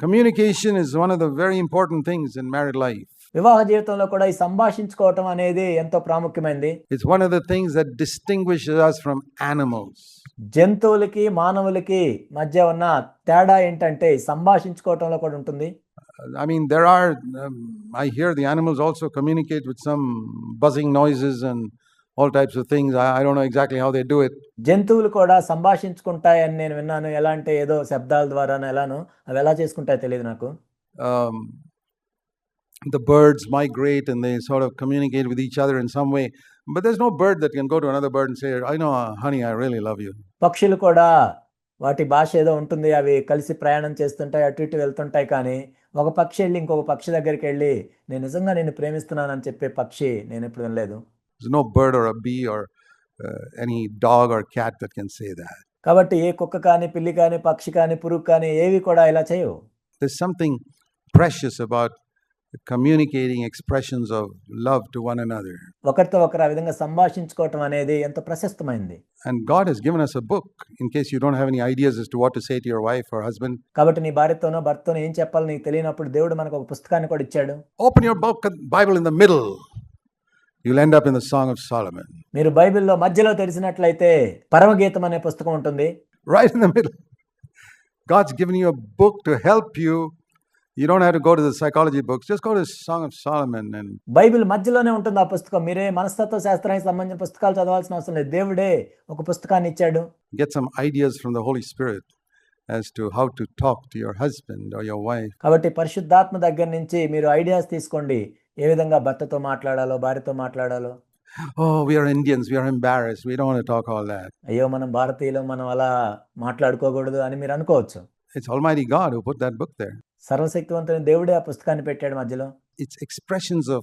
Communication is one of the very important things in married life. వివాహ జీవితంలో కూడా ఈ సంభాషించుకోవటం అనేది ఎంతో ప్రాముఖ్యమైనది. It's one of the things that distinguishes us from animals. జంతువులకి మానవులకి మధ్య ఉన్న తేడా ఏంటంటే సంభాషించుకోవటంలో కూడా ఉంటుంది. I mean, there are, I hear the animals also communicate with some buzzing noises and all types of things. I don't know exactly how they do it. జంతువులు కూడా సంభాషించుకుంటాయని నేను విన్నాను. ఎలా అంటే ఏదో శబ్దాల ద్వారానో ఎలానో అవి ఎలా చేసుకుంటాయో తెలియదు నాకు. The birds migrate and they sort of communicate with each other in some way. But there's no bird that can go to another bird and say, I know, honey, I really love you. పక్షులు కూడా వాటి భాష ఏదో ఉంటుంది. అవి కలిసి ప్రయాణం చేస్తుంటాయి, అటు ఇటు వెళ్తుంటాయి. కానీ ఒక పక్షి వెళ్ళి ఇంకొక పక్షి దగ్గరికి వెళ్ళి నేను నిజంగా నిన్ను ప్రేమిస్తున్నానని చెప్పే పక్షి నేను ఎప్పుడు వినలేదు. There's no bird or a bee or any dog or cat that can say that. కాబట్టి ఏ కుక్క కానీ పిల్లి కానీ పక్షి కానీ పురుగు కానీ ఏవి కూడా ఇలా చేయవు. There's something precious about communicating expressions of love to one another. ఒకరితో ఒకరు ఆ విధంగా సంభాషించుకోవటం అనేది ఎంతో ప్రశస్తమైంది. And God has given us a book in case you don't have any ideas as to what to say to your wife or husband. కాబట్టి నీ భార్యతోనో భర్తతోనో ఏం చెప్పాలో నీకు తెలియనప్పుడు దేవుడు మనకు ఒక పుస్తకాన్ని కూడా ఇచ్చాడు. Open your book, Bible in the middle. You'll end up in the Song of Solomon. మీరు బైబిల్లో మధ్యలో తెరిచినట్లయితే పరమగీతం అనే పుస్తకం ఉంటుంది. Right in the middle. God's given you a book to help you. You don't have to go to the psychology books. Just go to the Song of Solomon and Bible మధ్యలోనే ఉంటుంది ఆ పుస్తకం. మీరే మనస్తత్వ శాస్త్రానికి సంబంధించిన పుస్తకాలు చదవాల్సిన అవసరం లేదు. దేవుడే ఒక పుస్తకాన్ని ఇచ్చాడు. get some ideas from the Holy Spirit as to how to talk to your husband or your wife. కాబట్టి పరిశుద్ధాత్మ దగ్గర నుంచి మీరు ఐడియాస్ తీసుకోండి. ఏ విధంగా భర్తతో మాట్లాడాలో, భార్యతో మాట్లాడాలో. Oh, we are Indians. We are embarrassed. We don't want to talk all that. అయ్యో మనం భారతీయులు, మనం అలా మాట్లాడుకోకూడదు అని మీరు అనుకోవచ్చు. It's Almighty God who put that book there. సర్వశక్తివంతుడైన దేవుడే ఆ పుస్తకాన్ని పెట్టాడు మధ్యలో. It's expressions of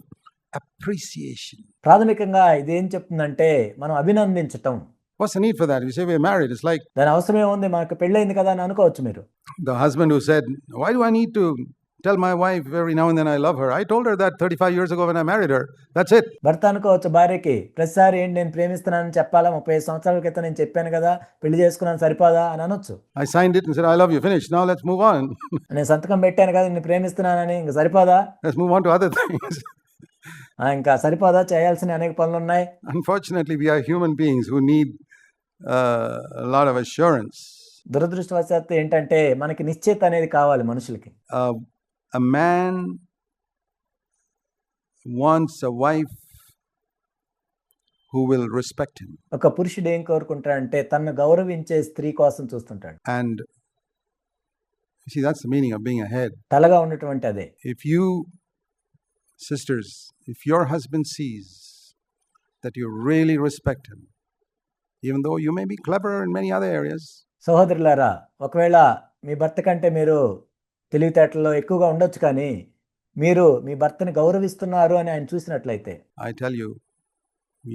appreciation. ప్రాథమికంగా ఇది ఏం చెప్తుందంటే మనం అభినందించటం. What's the need for that? You say we're married. It's like దాని అవసరం ఏముంది, మనకు పెళ్ళయింది కదా అని అనుకోవచ్చు మీరు. the husband who said, why do I need to tell my wife every now and then I love her? I told her that 35 years ago when I married her. That's it. భర్త అనుకోవచ్చు భార్యకి, ప్రతిసారి ఏంటి నేను ప్రేమిస్తున్నానని చెప్పాలా, 35 సంవత్సరాల క్రితం నేను చెప్పాను కదా, పెళ్లి చేసుకున్నాను సరిపోదా అని అనొచ్చు. I signed it and said I love you. Finish. Now let's move on. నేను సంతకం పెట్టాను కదా నేను ప్రేమిస్తున్నానని, ఇంకా సరిపోదా, Let's move on to other things. ఇంకా సరిపోదా, చేయాల్సిన అనేక పనులు ఉన్నాయి. Unfortunately, we are human beings who need a lot of assurance. దురదృష్టవశాత్తు ఏంటంటే మనకి నిశ్చయిత అనేది కావాలి మనుషులకి. A man wants a wife who will respect him. ఒక పురుషుడు ఏం కోరుకుంటాడంటే తనను గౌరవించే స్త్రీ కోసం చూస్తుంటాడు. And you see, that's the meaning of being a head. తలగా ఉన్నటువంటి అదే. If you, sisters, if your husband sees that you really respect him, even though you may be clever in many other areas. సహోదరులారా, ఒకవేళ మీ భర్త కంటే మీరు తెలివితేటల్లో ఎక్కువగా ఉండొచ్చు, కానీ మీరు మీ భర్తని గౌరవిస్తున్నారు అని ఆయన చూసినట్లయితే, I tell you,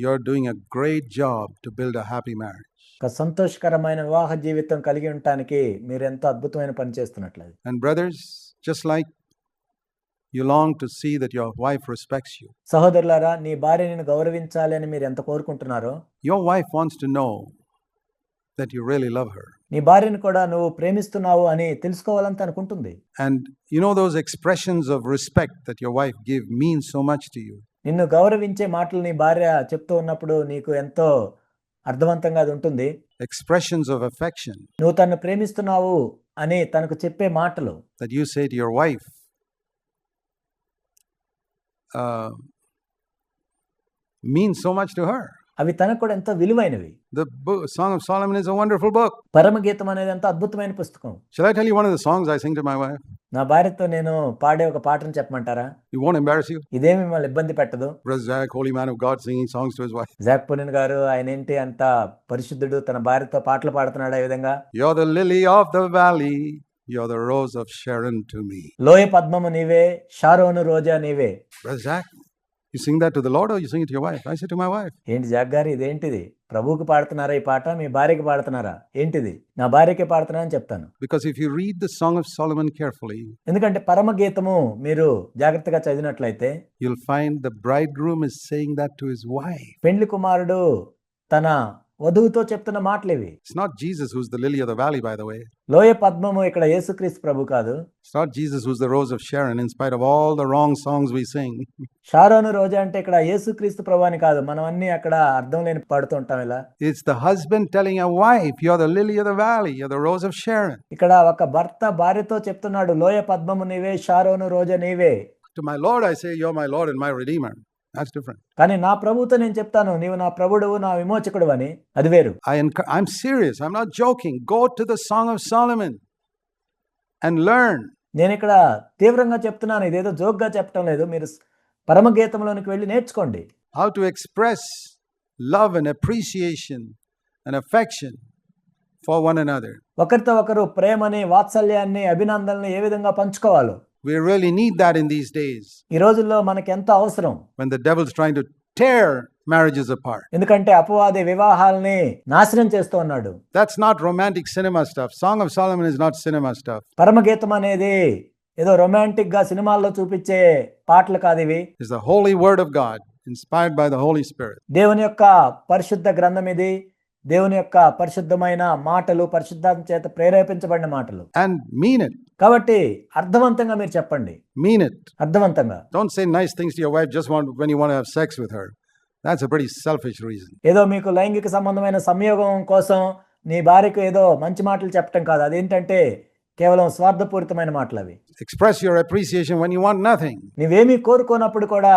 you're doing a great job to build a happy marriage. ఒక సంతోషకరమైన వివాహ జీవితం కలిగి ఉండటానికి మీరు ఎంతో అద్భుతమైన పని చేస్తున్నట్లయితే. And brothers, just like you long to see that your wife respects you. సహోదరులారా, నీ భార్య నిన్ను గౌరవించాలి అని మీరు ఎంత కోరుకుంటున్నారో, your wife wants to know that you really love her. నీ భార్యను కూడా నువ్వు ప్రేమిస్తున్నావు అని తెలుసుకోవాలని అనుకుంటుంది. And you know those expressions of respect that your wife give mean so much to you. నిన్ను గౌరవించే మాటలు నీ భార్య చెప్తూ ఉన్నప్పుడు నీకు ఎంతో అర్థవంతంగా అది ఉంటుంది. Expressions of affection. నువ్వు తనను ప్రేమిస్తున్నావు అని తనకు చెప్పే మాటలు that you say to your wife means so much to her. అవి తనకు కూడా ఎంతో విలువైనవి. The Song of Solomon is a wonderful book. పరమగీతం అనేది ఎంతో అద్భుతమైన పుస్తకం. Shall I tell you one of the songs I sing to my wife? నా భార్యతో నేను పాడే ఒక పాటను చెప్పమంటారా? It won't embarrass you. ఇదేమి మిమ్మల్ని ఇబ్బంది పెట్టదు. Brother Zach, holy man of God, singing songs to his wife. Jack Punin గారు, ఆయన ఏంటి అంత పరిశుద్ధుడు, తన భార్యతో పాటలు పాడుతున్నాడు ఈ విధంగా. You're the lily of the valley, you're the rose of Sharon to me. లోయ పద్మము నీవే, షారోను రోజా నీవే. Brother Zach, you sing that to the Lord or you sing it to your wife? I say to my wife. ఏంటి Jack గారు, ఇదేంటిది? ప్రభువుకి పాడుతున్నారా ఈ పాట, మీ భార్యకి పాడుతున్నారా? ఏంటిది? నా భార్యకే పాడుతున్నా అని చెప్తాను. Because if you read the Song of Solomon carefully, ఎందుకంటే పరమగీతము మీరు జాగ్రత్తగా చదివినట్లయితే, you'll find the bridegroom is saying that to his wife. పెండ్లి కుమారుడు తన వధువుతో చెప్తున్న మాటలు ఇవి. It's not Jesus who's the lily of the valley, by the way. లోయ పద్మము ఇక్కడ యేసుక్రీస్తు ప్రభు కాదు. It's not Jesus who's the rose of Sharon, in spite of all the wrong songs we sing. Sharon రోజా అంటే ఇక్కడ యేసుక్రీస్తు ప్రభు అని కాదు. మనం అన్ని అక్కడ అర్థం లేని పాడుతూ ఉంటాం ఇలా. It's the husband telling a wife, you're the lily of the valley, you're the rose of Sharon. ఇక్కడ ఒక భర్త భార్యతో చెప్తున్నాడు, లోయ పద్మము నీవే, షారోను రోజా నీవే. To my Lord I say, you're my Lord and my Redeemer. That's different. కానీ నా ప్రభువుతో నేను చెప్తాను, నీవు నా ప్రభుడువు, నా విమోచకుడు అని. అది వేరు. I'm serious. I'm not joking. Go to the Song of Solomon and learn. నేను ఇక్కడ తీవ్రంగా చెప్తున్నాను, ఇదేదో జోక్గా చెప్పడం లేదు. మీరు పరమగీతంలోనికి వెళ్ళి నేర్చుకోండి. How to express love and appreciation and affection for one another. ఒకరితో ఒకరు ప్రేమని, వాత్సల్యాన్ని, అభినందనని ఏ విధంగా పంచుకోవాలో. We really need that in these days. ఈ రోజుల్లో మనకి ఎంత అవసరం. When the devil's trying to tear marriages apart. ఎందుకంటే అపవాది వివాహాల్ని నాశనం చేస్తూ ఉన్నాడు. That's not romantic cinema stuff. Song of Solomon is not cinema stuff. పరమగీతం అనేది ఏదో రొమాంటిక్ గా సినిమాల్లో చూపించే పాటలు కాదు ఇవి. It's the holy word of God, inspired by the Holy Spirit. దేవుని యొక్క పరిశుద్ధ గ్రంథం ఇది. దేవుని యొక్క పరిశుద్ధమైన మాటలు, పరిశుద్ధాత్మ చేత ప్రేరేపించబడిన మాటలు. And mean it. కాబట్టి అర్థవంతంగా మీరు చెప్పండి. Mean it. అర్థవంతంగా. Don't say nice things to your wife just when you want to have sex with her. That's a pretty selfish reason. ఏదో మీకు లైంగిక సంబంధమైన సంయోగం కోసం నీ భార్యకు ఏదో మంచి మాటలు చెప్పటం కాదు. అదేంటంటే కేవలం స్వార్థపూరితమైన మాటలు అవి. Express your appreciation when you want nothing. నీవేమీ కోరుకోనప్పుడు కూడా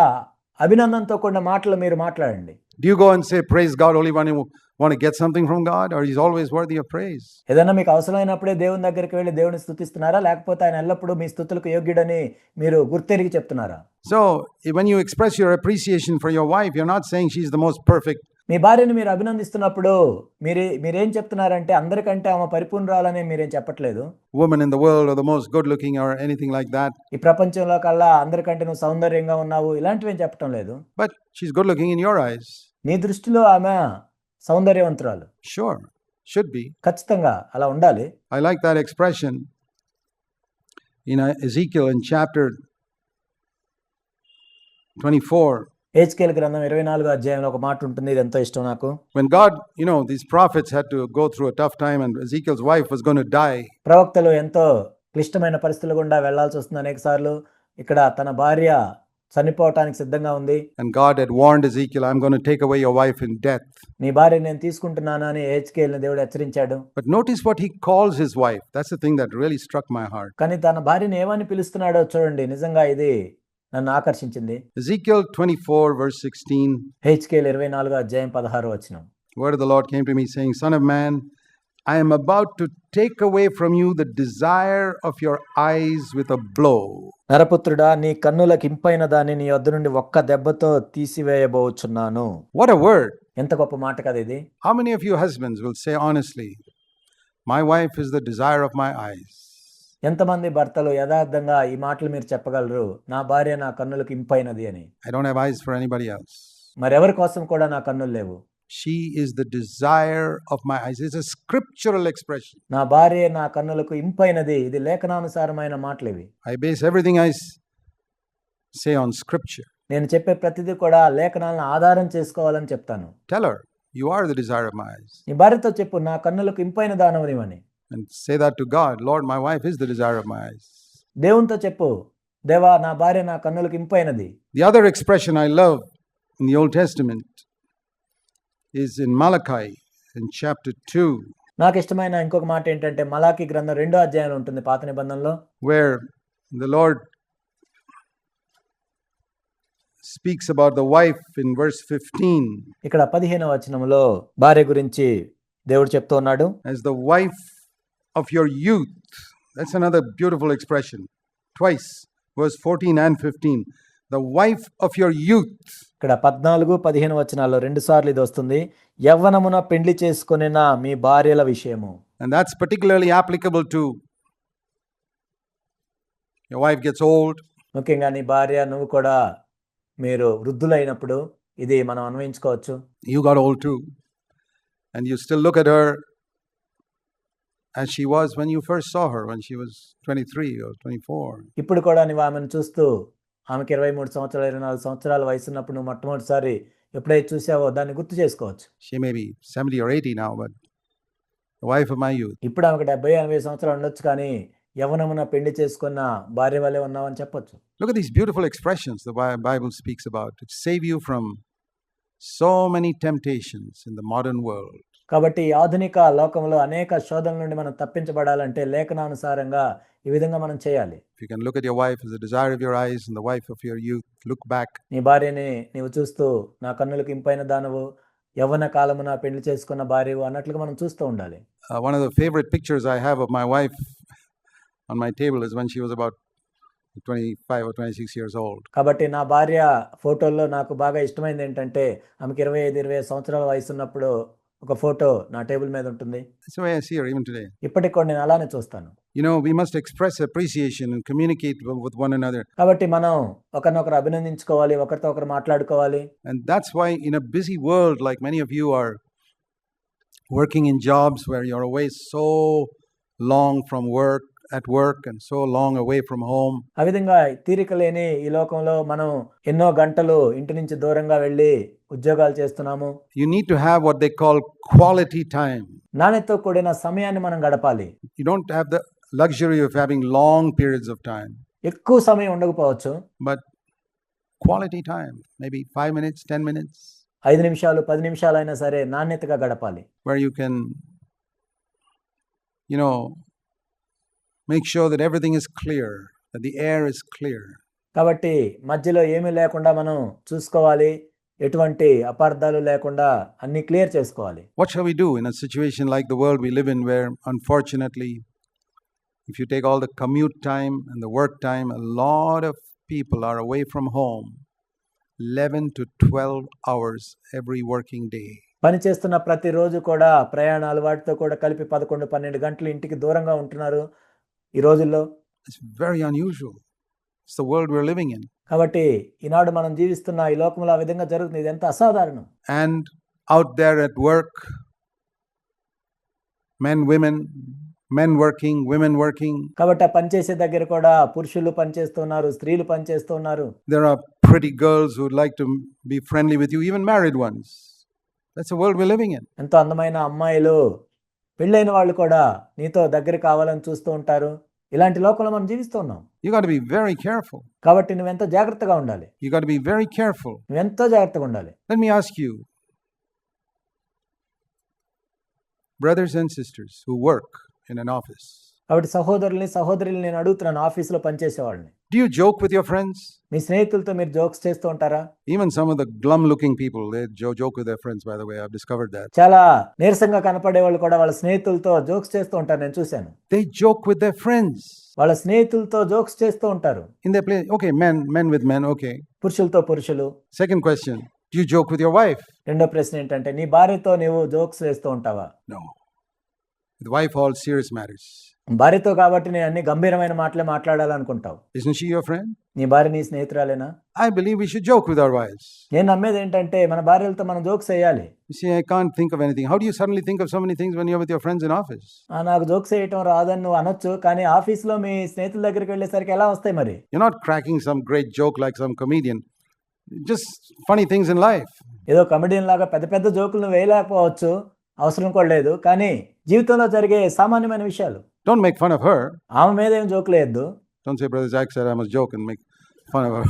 అభినందనతో కూడిన మాటలు మీరు మాట్లాడండి. Do you go and say praise God only when you want to get something from God, or he's always worthy of praise? ఏదైనా మీకు అవసరమైనప్పుడే దేవుని దగ్గరికి వెళ్ళి దేవుని స్తుతిస్తున్నారా, లేకపోతే ఆయన ఎల్లప్పుడూ మీ స్తుతులకు యోగ్యుడని మీరు గుర్తెరిగి చెప్తున్నారా? So when you express your appreciation for your wife, you're not saying she's the most perfect. మీ భార్యని మీరు అభినందిస్తున్నప్పుడు మీరేం చెప్తున్నారంటే అందరికంటే ఆమె పరిపూర్ణురాలని మీరేం చెప్పట్లేదు. Woman in the world or the most good looking or anything like that. ఈ ప్రపంచంలో కల్లా అందరికంటే నువ్వు సౌందర్యంగా ఉన్నావు ఇలాంటివి ఏం చెప్పటం లేదు. But she's good looking in your eyes. నీ దృష్టిలో ఆమె సౌందర్యవంతురాలు. Sure, should be. ఖచ్చితంగా అలా ఉండాలి. I like that expression in Ezekiel in chapter 24. హెజ్కేలు గ్రంథం 24వ అధ్యాయంలో ఒక మాట ఉంటుంది, ఇది ఎంతో ఇష్టం నాకు. When God, these prophets had to go through a tough time and Ezekiel's wife was going to die. ప్రవక్తలు ఎంతో క్లిష్టమైన పరిస్థితుల గుండా వెళ్లాల్సి వస్తుంది అనేక సార్లు. ఇక్కడ తన భార్య చనిపోవటానికి సిద్ధంగా ఉంది. And God had warned Ezekiel, I'm going to take away your wife in death. నీ భార్య నేను తీసుకుంటున్నాను అని హెజ్కేలుని దేవుడు హెచ్చరించాడు. But notice what he calls his wife. That's the thing that really struck my heart. కానీ తన భార్యని ఏమని పిలుస్తున్నాడో చూడండి, నిజంగా ఇది నన్ను ఆకర్షించింది. Ezekiel 24 verse 16. హెజ్కేలు 24వ అధ్యాయం 16వ వచనం. Word of the Lord came to me saying, Son of man, I am about to take away from you the desire of your eyes with a blow. నరపుత్రుడా, నీ కన్నులకు ఇంపైన దాన్ని నీ యొద్ద నుండి ఒక్క దెబ్బతో తీసివేయబోచున్నాను. What a word. ఎంత గొప్ప మాట కదా ఇది. How many of you husbands will say honestly, my wife is the desire of my eyes? ఎంతమంది భర్తలు యథార్థంగా ఈ మాటలు మీరు చెప్పగలరు, నా భార్య నా కన్నులకు ఇంపైనది అని? I don't have eyes for anybody else. మరెవరి కోసం కూడా నా కన్నులు లేవు. She is the desire of my eyes. It's a scriptural expression. నా భార్య నా కన్నులకు ఇంపైనది. ఇది లేఖనానుసారమైన మాటలు ఇవి. I base everything I say on scripture. నేను చెప్పే ప్రతిదీ కూడా లేఖనాలను ఆధారం చేసుకోవాలని చెప్తాను. Tell her, you are the desire of my eyes. నీ భార్యతో చెప్పు, నా కన్నులకు ఇంపైన దానవనివని. And say that to God. Lord, my wife is the desire of my eyes. దేవునితో చెప్పు, దేవా నా భార్య నా కన్నులకు ఇంపైనది. The other expression I love in the Old Testament is in Malachi in chapter 2. నాకు ఇష్టమైన ఇంకొక మాట ఏంటంటే మలాకి గ్రంథం 2వ అధ్యాయంలో ఉంటుంది, పాత నిబంధనలో, where the Lord speaks about the wife in verse 15. ఇక్కడ 15వ వచనంలో భార్య గురించి దేవుడు చెప్తూ ఉన్నాడు. As the wife of your youth. That's another beautiful expression. Twice, verse 14 and 15. The wife of your youth. ఇక్కడ 14, 15 వచనాల్లో 2 సార్లు ఇది వస్తుంది. యవ్వనమున పెండ్లి చేసుకొనిన మీ భార్యల విషయము. And that's particularly applicable to your wife gets old. ముఖ్యంగా నీ భార్య నువ్వు కూడా మీరు వృద్ధులైనప్పుడు ఇది మనం అన్వయించుకోవచ్చు. You got old too. And you still look at her as she was when you first saw her, when she was 23 or 24. ఇప్పుడు కూడా నువ్వు ఆమెను చూస్తూ, ఆమెకి 23 సంవత్సరాలు 24 సంవత్సరాల వయసు ఉన్నప్పుడు నువ్వు మొట్టమొదటిసారి ఎప్పుడైతే చూసావో దాన్ని గుర్తు చేసుకోవచ్చు. She may be 70 or 80 now, but the wife of my youth. ఇప్పుడు ఆమెకు 70-80 సంవత్సరాలు ఉండొచ్చు, కానీ యవ్వనమున పెళ్లి చేసుకున్న భార్య వలె ఉన్నావని చెప్పొచ్చు. Look at these beautiful expressions the Bible speaks about to save you from so many temptations in the modern world. కాబట్టి ఈ ఆధునిక లోకంలో అనేక శోధనల నుండి మనం తప్పించబడాలంటే లేఖనానుసారంగా ఈ విధంగా మనం చేయాలి. If you can look at your wife as the desire of your eyes and the wife of your youth, look back. నీ భార్యని నీవు చూస్తూ నా కన్నులకు ఇంపైన దానవు, యవ్వన కాలమున పెళ్లి చేసుకున్న భార్యవు అన్నట్లుగా మనం చూస్తూ ఉండాలి. One of the favorite pictures I have of my wife on my table is when she was about 25 or 26 years old. కాబట్టి నా భార్య ఫోటోల్లో నాకు బాగా ఇష్టమైంది ఏంటంటే ఆమెకి 25-20 సంవత్సరాల వయసు ఉన్నప్పుడు ఒక ఫోటో నా టేబుల్ మీద ఉంటుంది. That's the way I see her even today. ఇప్పటికి కూడా నేను అలానే చూస్తాను. You know, we must express appreciation and communicate with one another. కాబట్టి మనం ఒకరినొకరు అభినందించుకోవాలి, ఒకరితో ఒకరు మాట్లాడుకోవాలి. And that's why in a busy world, like many of you are working in jobs where you're away so long from work, at work, and so long away from home. ఆ విధంగా తీరిక లేని ఈ లోకంలో మనం ఎన్నో గంటలు ఇంటి నుంచి దూరంగా వెళ్ళి ఉద్యోగాలు చేస్తున్నాము. You need to have what they call quality time. నాణ్యతతో కూడిన సమయాన్ని మనం గడపాలి. You don't have the luxury of having long periods of time, ఎక్కువ సమయం ఉండకపోవచ్చు, but quality time, maybe 5 minutes, 10 minutes, 5 నిమిషాలు 10 నిమిషాలు అయినా సరే నాణ్యతగా గడపాలి. where you can, you know, make sure that everything is clear, that the air is clear. కాబట్టి మధ్యలో ఏమీ లేకుండా మనం చూసుకోవాలి, ఎటువంటి అపార్థాలు లేకుండా అన్ని క్లియర్ చేసుకోవాలి. What shall we do in a situation like the world we live in, where unfortunately, if you take all the commute time and the work time, a lot of people are away from home 11 to 12 hours every working day. పని చేస్తున్న ప్రతిరోజు కూడా ప్రయాణాలు వాటితో కూడా కలిపి 11-12 గంటలు ఇంటికి దూరంగా ఉంటున్నారు ఈ రోజుల్లో. It's very unusual. It's the world we're living in. కాబట్టి ఈనాడు మనం జీవిస్తున్న ఈ లోకంలో ఆ విధంగా జరుగుతుంది. ఇది ఎంత అసాధారణం. And out there at work, men working, women working. కాబట్టి ఆ పనిచేసే దగ్గర కూడా పురుషులు పనిచేస్తున్నారు, స్త్రీలు పనిచేస్తున్నారు. There are pretty girls who would like to be friendly with you, even married ones. That's the world we're living in. ఎంతో అందమైన అమ్మాయిలు, పెళ్ళైన వాళ్ళు కూడా నీతో దగ్గర కావాలని చూస్తూ ఉంటారు. ఇలాంటి లోకంలో మనం జీవిస్తూ ఉన్నాం. You got to be very careful. కాబట్టి నువ్వెంతో జాగ్రత్తగా ఉండాలి. You got to be very careful. నువ్వెంతో జాగ్రత్తగా ఉండాలి. Let me ask you, brothers and sisters who work in an office, కాబట్టి సహోదరుల్ని నేను అడుగుతున్నాను, ఆఫీసులో పనిచేసే వాళ్ళని. do you joke with your friends? మీ స్నేహితులతో మీరు జోక్స్ చేస్తూ ఉంటారా? Even some of the glum looking people, they joke with their friends, by the way. I've discovered that. చాలా నీరసంగా కనపడే వాళ్ళు కూడా వాళ్ళ స్నేహితులతో జోక్స్ చేస్తూ ఉంటారు, నేను చూశాను. They joke with their friends. వాళ్ళ స్నేహితులతో జోక్స్ చేస్తూ ఉంటారు. In their place, okay, men with men, okay. పురుషులతో పురుషులు. Second question, do you joke with your wife? రెండో ప్రశ్న ఏంటంటే, నీ భార్యతో నీవు జోక్స్ వేస్తూ ఉంటావా? No. With wife, all serious matters. భార్యతో కాబట్టి నేను అన్ని గంభీరమైన మాటలే మాట్లాడాలనుకుంటావు. Isn't she your friend? నీ భార్య నీ స్నేహితురాలేనా? I believe we should joke with our wives. నేను నమ్మేది ఏంటంటే మన భార్యలతో మనం జోక్స్ వేయాలి. You see, I can't think of anything. How do you suddenly think of so many things when you're with your friends in office? నాకు jokes వేయటం రాదని నువ్వు అనొచ్చు, కానీ ఆఫీస్లో మీ స్నేహితుల దగ్గరికి వెళ్ళేసరికి ఎలా వస్తాయి మరి? You're not cracking some great joke like some comedian. Just funny things in life. ఏదో కమెడియన్ లాగా పెద్ద పెద్ద జోకులు నువ్వు వేయలేకపోవచ్చు, అవసరం కూడా లేదు, కానీ జీవితంలో జరిగే సామాన్యమైన విషయాలు. Don't make fun of her. ఆమె మీద ఏం జోకులు వేయద్దు. Don't say, Brother Jack said I must joke and make fun of her.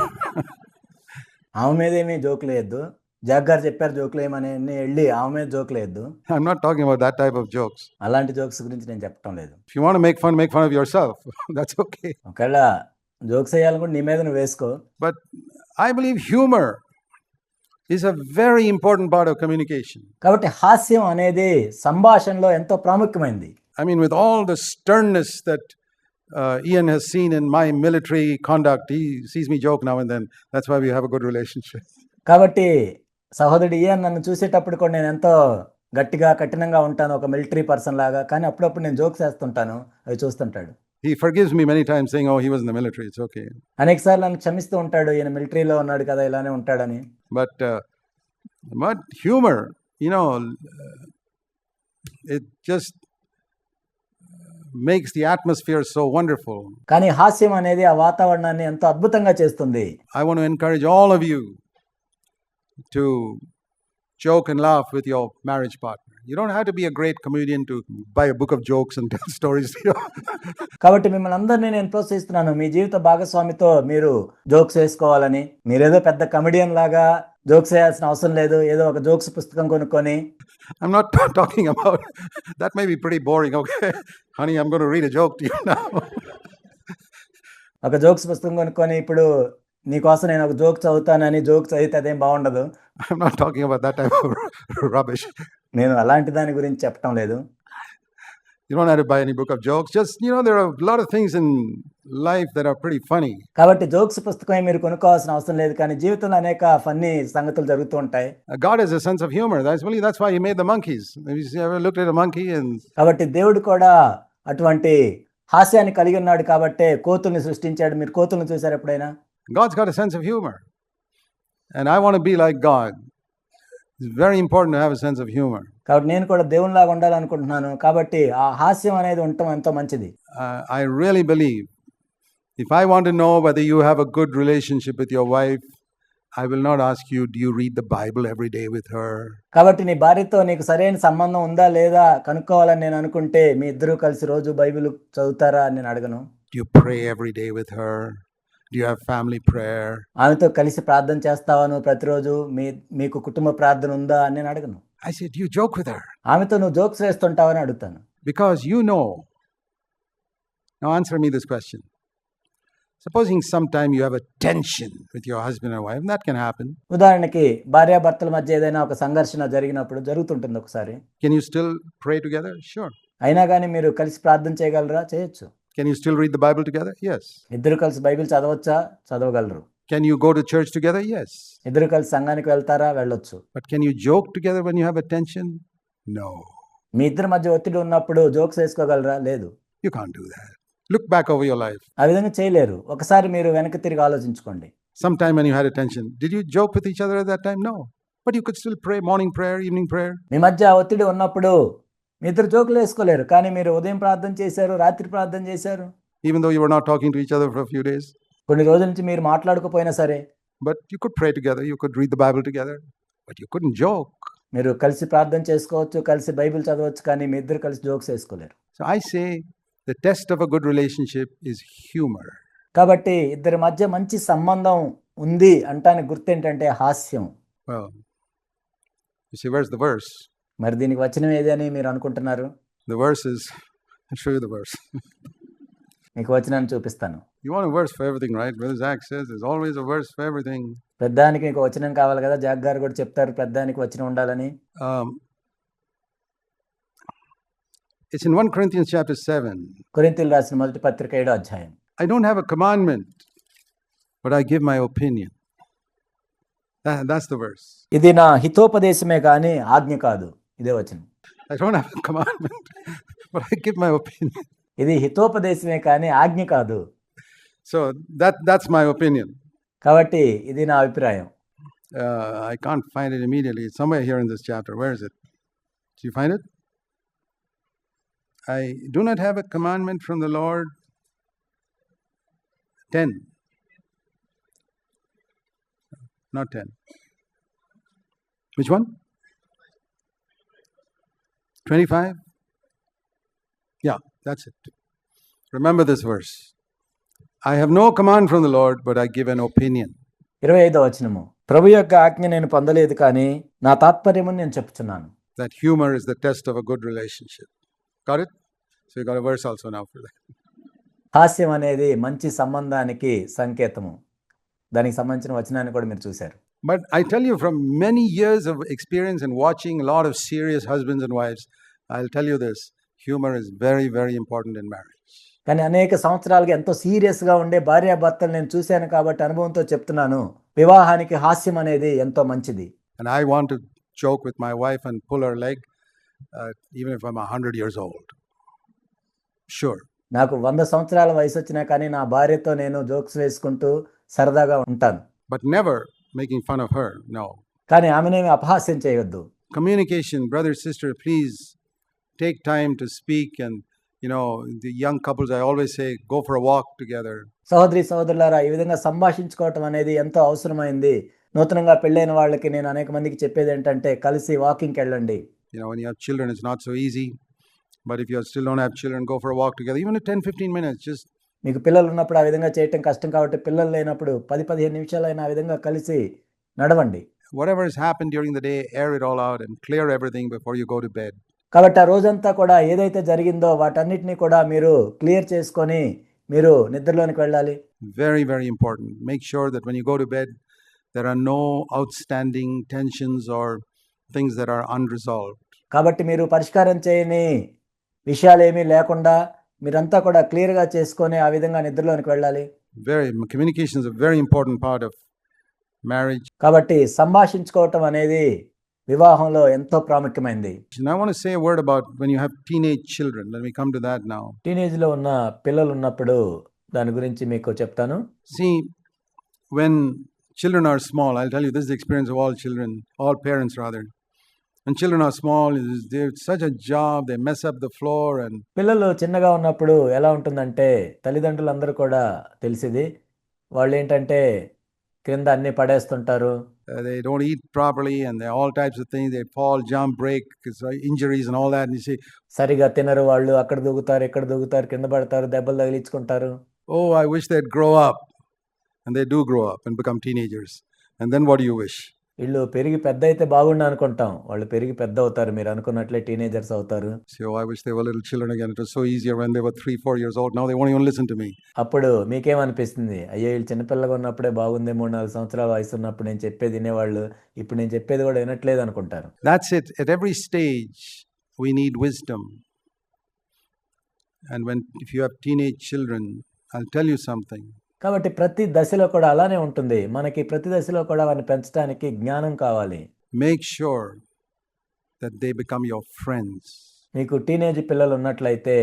ఆమె మీద ఏమీ జోకులు వేయద్దు. జాక్ గారు చెప్పారు జోకులు ఏమని వెళ్ళి ఆమె మీద జోకులు వేయద్దు. I'm not talking about that type of jokes. అలాంటి జోక్స్ గురించి నేను చెప్పటం లేదు. If you want to make fun of yourself. That's okay. ఒకవేళ జోక్స్ వేయాలనుకుంటే నీ మీద నువ్వు వేసుకో. But I believe humor is a very important part of communication. కాబట్టి హాస్యం అనేది సంభాషణలో ఎంతో ప్రాముఖ్యమైనది. I mean, with all the sternness that Ian has seen in my military conduct, he sees me joke now and then. That's why we have a good relationship. కాబట్టి సహోదరుడు ఇయన్ నన్ను చూసేటప్పుడు కూడా నేను ఎంతో గట్టిగా కఠినంగా ఉంటాను, ఒక మిలిటరీ పర్సన్ లాగా, కానీ అప్పుడప్పుడు నేను జోక్స్ వేస్తుంటాను, అవి చూస్తుంటాడు. He forgives me many times saying, oh, he was in the military, it's okay. అనేక సార్లు నన్ను క్షమిస్తూ ఉంటాడు, ఈయన మిలిటరీలో ఉన్నాడు కదా, ఇలానే ఉంటాడని. But humor, you know, it just makes the atmosphere so wonderful. కానీ హాస్యం అనేది ఆ వాతావరణాన్ని ఎంతో అద్భుతంగా చేస్తుంది. I want to encourage all of you to joke and laugh with your marriage partner. You don't have to be a great comedian to buy a book of jokes and tell stories to your కాబట్టి మిమ్మల్ని అందరినీ నేను ప్రోత్సహిస్తున్నాను. మీ జీవిత భాగస్వామితో మీరు jokes వేసుకోవాలని. మీరేదో పెద్ద comedian లాగా జోక్స్ వేయాల్సిన అవసరం లేదు. ఏదో ఒక జోక్స్ పుస్తకం కొనుక్కొని I'm not talking about that. May be pretty boring. Okay, honey, I'm going to read a joke to you now. ఒక జోక్స్ పుస్తకం కొనుక్కొని ఇప్పుడు నీకోసం నేను ఒక జోక్ చదువుతానని జోక్ చదివితే అదేం బాగుండదు. I'm not talking about that type of rubbish. నేను అలాంటి దాని గురించి చెప్పటం లేదు. You don't have to buy any book of jokes. Just, there are a lot of things in life that are pretty funny. కాబట్టి జోక్స్ పుస్తకం మీరు కొనుక్కోవాల్సిన అవసరం లేదు, కానీ జీవితంలో అనేక ఫన్నీ సంగతులు జరుగుతూ ఉంటాయి. God has a sense of humor. That's why He made the monkeys. Have you ever looked at a monkey and? కాబట్టి దేవుడు కూడా అటువంటి హాస్యాన్ని కలిగి ఉన్నాడు కాబట్టే కోతుల్ని సృష్టించాడు. మీరు కోతుల్ని చూసారు ఎప్పుడైనా? God's got a sense of humor, and I want to be like God. It's very important to have a sense of humor. కాబట్టి నేను కూడా దేవునిలాగా ఉండాలనుకుంటున్నాను. కాబట్టి ఆ హాస్యం అనేది ఉండటం ఎంతో మంచిది. I really believe if I want to know whether you have a good relationship with your wife, I will not ask you, do you read the Bible every day with her? కాబట్టి నీ భార్యతో నీకు సరైన సంబంధం ఉందా లేదా కనుక్కోవాలని నేను అనుకుంటే మీ ఇద్దరూ కలిసి రోజు బైబిల్ చదువుతారా అని నేను అడగను. Do you pray every day with her? Do you have family prayer? ఆమెతో కలిసి ప్రార్థన చేస్తావా నువ్వు ప్రతిరోజు? మీకు కుటుంబ ప్రార్థన ఉందా అని నేను అడగను. I said, do you joke with her? ఆమెతో నువ్వు జోక్స్ వేస్తుంటావని అడుగుతాను. Because now answer me this question. Supposing sometime you have a tension with your husband or wife, that can happen. ఉదాహరణకి భార్యాభర్తల మధ్య ఏదైనా ఒక సంఘర్షణ జరిగినప్పుడు జరుగుతుంటుంది ఒకసారి. Can you still pray together? Sure. అయినా కానీ మీరు కలిసి ప్రార్థన చేయగలరా? చేయొచ్చు. Can you still read the Bible together? Yes. ఇద్దరు కలిసి బైబిల్ చదవచ్చా? చదవగలరు. Can you go to church together? Yes. ఇద్దరు కలిసి సంఘానికి వెళ్తారా? వెళ్ళొచ్చు. But can you joke together when you have a tension? No. మీ ఇద్దరి మధ్య ఒత్తిడి ఉన్నప్పుడు జోక్స్ వేసుకోగలరా? లేదు. You can't do that. Look back over your life. ఆ విధంగా చేయలేరు. ఒకసారి మీరు వెనక్కి తిరిగి ఆలోచించుకోండి. Sometime when you had a tension, did you joke with each other at that time? No. But you could still pray morning prayer, evening prayer. మీ మధ్య ఒత్తిడి ఉన్నప్పుడు మీ ఇద్దరు జోకులు వేసుకోలేరు, కానీ మీరు ఉదయం ప్రార్థన చేశారు, రాత్రి ప్రార్థన చేశారు. Even though you were not talking to each other for a few days. కొన్ని రోజుల నుంచి మీరు మాట్లాడకపోయినా సరే. But you could pray together, you could read the Bible together, but you couldn't joke. మీరు కలిసి ప్రార్థన చేసుకోవచ్చు, కలిసి బైబిల్ చదవచ్చు, కానీ మీ ఇద్దరు కలిసి jokes వేసుకోలేరు. So I say the test of a good relationship is humor. కాబట్టి ఇద్దరి మధ్య మంచి సంబంధం ఉంది అంటానికి గుర్తు ఏంటంటే హాస్యం. Well, you see, where's the verse? మరి దీనికి వచనం ఏది అని మీరు అనుకుంటున్నారు? The verse is, I'll show you the verse. మీకు వచనాన్ని చూపిస్తాను. You want a verse for everything, right? Brother Zach says there's always a verse for everything. పెద్దానికి మీకు వచనం కావాలి కదా. జాక్ గారు కూడా చెప్తారు పెద్దానికి వచనం ఉండాలని. It's in 1 Corinthians chapter 7. కొరింథీయులకు రాసిన మొదటి పత్రిక 7వ అధ్యాయం. I don't have a commandment, but I give my opinion. That's the verse. ఇది నా హితోపదేశమే కానీ ఆజ్ఞ కాదు. ఇదే వచనం. I don't have a commandment, but I give my opinion. ఇది హితోపదేశమే కానీ ఆజ్ఞ కాదు. So that's my opinion. కాబట్టి ఇది నా అభిప్రాయం. I can't find it immediately. It's somewhere here in this chapter. Where is it? Do you find it? I do not have a commandment from the Lord. 10. Not 10. Which one? 25? Yeah, that's it. Remember this verse. I have no command from the Lord, but I give an opinion. 25వ వచనము. ప్రభు యొక్క ఆజ్ఞ నేను పొందలేదు కానీ నా తాత్పర్యమును నేను చెప్తున్నాను. That humor is the test of a good relationship. Got it? So you got a verse also now for that. హాస్యం అనేది మంచి సంబంధానికి సంకేతము. దానికి సంబంధించిన వచనాన్ని కూడా మీరు చూశారు. But I tell you, from many years of experience and watching a lot of serious husbands and wives, I'll tell you this, humor is very, very important in marriage. కానీ అనేక సంవత్సరాలుగా ఎంతో సీరియస్గా ఉండే భార్యాభర్తలు నేను చూశాను కాబట్టి అనుభవంతో చెప్తున్నాను, వివాహానికి హాస్యం అనేది ఎంతో మంచిది. And I want to joke with my wife and pull her leg, even if I'm 100 years old. Sure. నాకు 100 సంవత్సరాల వయసు వచ్చినా కానీ నా భార్యతో నేను జోక్స్ వేసుకుంటూ సరదాగా ఉంటాను. But never making fun of her, no. కానీ ఆమెనేమి అపహాస్యం చేయొద్దు. Communication, brother, sister, please take time to speak. And the young couples, I always say, go for a walk together. సహోదరి సహోదరులారా, ఈ విధంగా సంభాషించుకోవటం అనేది ఎంతో అవసరమైంది. నూతనంగా పెళ్ళైన వాళ్ళకి నేను అనేక మందికి చెప్పేదేంటంటే, కలిసి వాకింగ్‌కి వెళ్ళండి. You know, when you have children, it's not so easy. But if you still don't have children, go for a walk together, even 10, 15 minutes. Just మీకు పిల్లలున్నప్పుడు ఆ విధంగా చేయటం కష్టం కాబట్టి, పిల్లలు లేనప్పుడు 10, 15 నిమిషాలైనా ఆ విధంగా కలిసి నడవండి. whatever has happened during the day, air it all out and clear everything before you go to bed. కాబట్టి ఆ రోజంతా కూడా ఏదైతే జరిగిందో వాటన్నిటిని కూడా మీరు క్లియర్ చేసుకొని మీరు నిద్రలోనికి వెళ్ళాలి. Very, very important. Make sure that when you go to bed, there are no outstanding tensions or things that are unresolved. కాబట్టి మీరు పరిష్కారం చేయని విషయాలేమీ లేకుండా మీరంతా కూడా క్లియర్‌గా చేసుకొని ఆ విధంగా నిద్రలోనికి వెళ్ళాలి. Communication is a very important part of marriage. కాబట్టి సంభాషించుకోవటం అనేది వివాహంలో ఎంతో ప్రాముఖ్యమైనది. And I want to say a word about when you have teenage children. Let me come to that now. టీనేజ్‌లో ఉన్న పిల్లలు ఉన్నప్పుడు దాని గురించి మీకు చెప్తాను. See, when children are small, I'll tell you, this is the experience of all children, all parents rather. When children are small, it's such a job, they mess up the floor and పిల్లలు చిన్నగా ఉన్నప్పుడు ఎలా ఉంటుందంటే తల్లిదండ్రులందరూ కూడా తెలిసిది. వాళ్ళేంటంటే క్రింద అన్నీ పడేస్తుంటారు. they don't eat properly and they all types of things. They fall, jump, break, injuries and all that. And you say, సరిగా తినరు వాళ్ళు. అక్కడ దూకుతారు, ఇక్కడ దూకుతారు, కింద పడతారు, దెబ్బలు తగిలించుకుంటారు. oh, I wish they'd grow up. And they do grow up and become teenagers. And then what do you wish? వీళ్ళు పెరిగి పెద్ద అయితే బాగుండు అనుకుంటాం. వాళ్ళు పెరిగి పెద్ద అవుతారు. మీరు అనుకున్నట్లే టీనేజర్స్ అవుతారు. So I wish they were little children again. It was so easier when they were 3, 4 years old. Now they won't even listen to me. అప్పుడు మీకేమనిపిస్తుంది? అయ్యో వీళ్ళు చిన్నపిల్లగా ఉన్నప్పుడే బాగుంది, 3, 4 సంవత్సరాల వయసు ఉన్నప్పుడు నేను చెప్పేది వినేవాళ్ళు. ఇప్పుడు నేను చెప్పేది కూడా వినట్లేదు అనుకుంటారు. That's it. At every stage, we need wisdom. And if you have teenage children, I'll tell you something. కాబట్టి ప్రతి దశలో కూడా అలానే ఉంటుంది. మనకి ప్రతి దశలో కూడా వారిని పెంచడానికి జ్ఞానం కావాలి. Make sure that they become your friends. మీకు టీనేజ్ పిల్లలు ఉన్నట్లయితే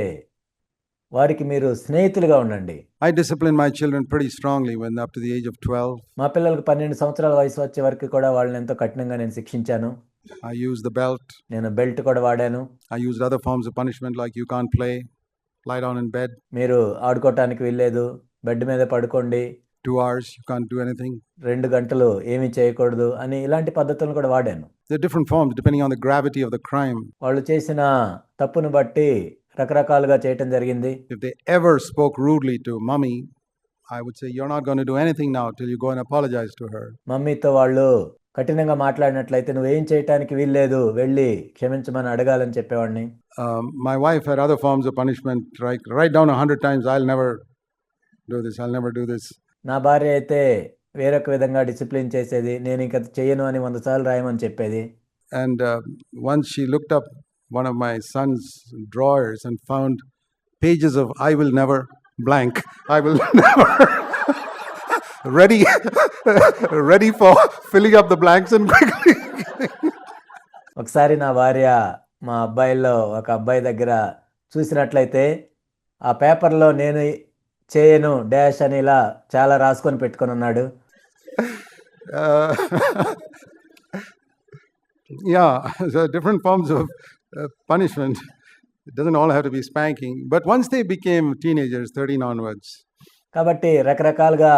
వారికి మీరు స్నేహితులుగా ఉండండి. I discipline my children pretty strongly when up to the age of 12. మా పిల్లలకు 12 సంవత్సరాల వయసు వచ్చే వరకు కూడా వాళ్ళని ఎంతో కఠినంగా నేను శిక్షించాను. I used the belt. నేను బెల్ట్ కూడా వాడాను. I used other forms of punishment like you can't play, lie down in bed. మీరు ఆడుకోవటానికి వీల్లేదు, బెడ్ మీద పడుకోండి. 2 hours, you can't do anything. 2 గంటలు ఏమీ చేయకూడదు అని ఇలాంటి పద్ధతులను కూడా వాడాను. There are different forms depending on the gravity of the crime. వాళ్ళు చేసిన తప్పును బట్టి రకరకాలుగా చేయటం జరిగింది. If they ever spoke rudely to mommy, I would say, you're not going to do anything now till you go and apologize to her. మమ్మీతో వాళ్ళు కఠినంగా మాట్లాడినట్లయితే నువ్వేం చేయటానికి వీల్లేదు, వెళ్ళి క్షమించమని అడగాలని చెప్పేవాడిని. My wife had other forms of punishment. Write down 100 times, I'll never do this, I'll never do this. నా భార్య అయితే వేరొక విధంగా డిసిప్లిన్ చేసేది. నేను ఇంకా చేయను అని 100 సార్లు రాయమని చెప్పేది. And once she looked up one of my son's drawers and found pages of I will never blank, I will never ready for filling up the blanks and quickly. ఒకసారి నా భార్య మా అబ్బాయిల్లో ఒక అబ్బాయి దగ్గర చూసినట్లయితే ఆ పేపర్లో నేను చేయను డాష్ అని ఇలా చాలా రాసుకొని పెట్టుకొని ఉన్నాడు. Yeah, so different forms of punishment. It doesn't all have to be spanking. But once they became teenagers, 13 onwards. కాబట్టి రకరకాలుగా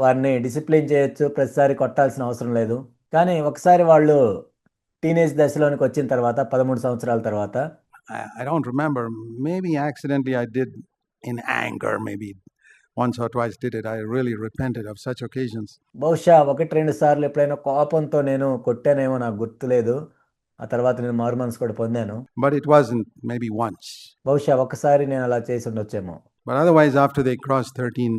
వారిని డిసిప్లిన్ చేయొచ్చు, ప్రతిసారి కొట్టాల్సిన అవసరం లేదు. కానీ ఒకసారి వాళ్ళు టీనేజ్ దశలోనికి వచ్చిన తర్వాత 13 సంవత్సరాల తర్వాత I don't remember, maybe accidentally I did in anger, maybe once or twice did it. I really repented of such occasions. బహుశా 1-2 సార్లు ఎప్పుడైనా కోపంతో నేను కొట్టానేమో నాకు గుర్తులేదు. ఆ తర్వాత నేను మారు మనసు కూడా పొందాను. But it wasn't maybe once. బహుశా ఒకసారి నేను అలా చేసి ఉండొచ్చేమో. But otherwise after they crossed 13,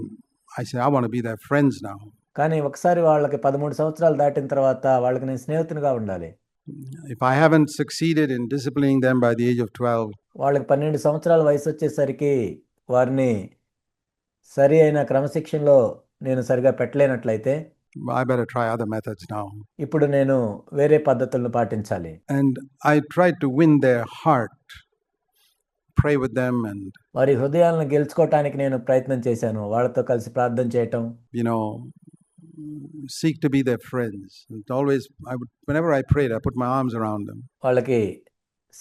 I said, I want to be their friends now. కానీ ఒకసారి వాళ్ళకి 13 సంవత్సరాలు దాటిన తర్వాత వాళ్ళకి నేను స్నేహితునిగా ఉండాలి. If I haven't succeeded in disciplining them by the age of 12, వాళ్ళకి 12 సంవత్సరాల వయసు వచ్చేసరికి వారిని సరి అయిన క్రమశిక్షణలో నేను సరిగా పెట్టలేనట్లయితే I better try other methods now. ఇప్పుడు నేను వేరే పద్ధతులను పాటించాలి. And I tried to win their heart, pray with them and వారి హృదయాలను గెలుచుకోవటానికి నేను ప్రయత్నం చేశాను. వాళ్ళతో కలిసి ప్రార్థన చేయటం, seek to be their friends. And always, whenever I prayed, I put my arms around them. వాళ్ళకి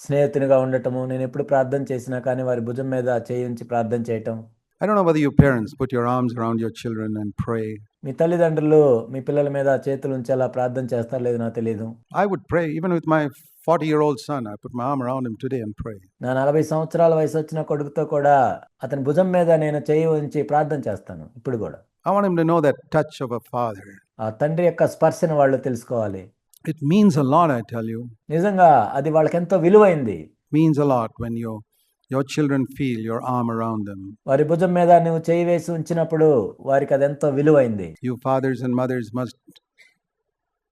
స్నేహితునిగా ఉండటము, నేను ఎప్పుడు ప్రార్థన చేసినా కానీ వారి భుజం మీద చేయి ఉంచి ప్రార్థన చేయటం. I don't know whether you parents put your arms around your children and pray. మీ తల్లిదండ్రులు మీ పిల్లల మీద చేతులు ఉంచి అలా ప్రార్థన చేస్తారో లేదో నాకు తెలియదు. I would pray even with my 40-year-old son. I put my arm around him today and pray. నా 40 సంవత్సరాల వయసు వచ్చిన కొడుకుతో కూడా అతని భుజం మీద నేను చేయి ఉంచి ప్రార్థన చేస్తాను ఇప్పుడు కూడా. I want him to know that touch of a father. ఆ తండ్రి యొక్క స్పర్శను వాళ్ళు తెలుసుకోవాలి. It means a lot, I tell you. నిజంగా అది వాళ్ళకి ఎంతో విలువైంది. Means a lot when your children feel your arm around them. వారి భుజం మీద నువ్వు చేయి వేసి ఉంచినప్పుడు వారికి అది ఎంతో విలువైంది. You fathers and mothers must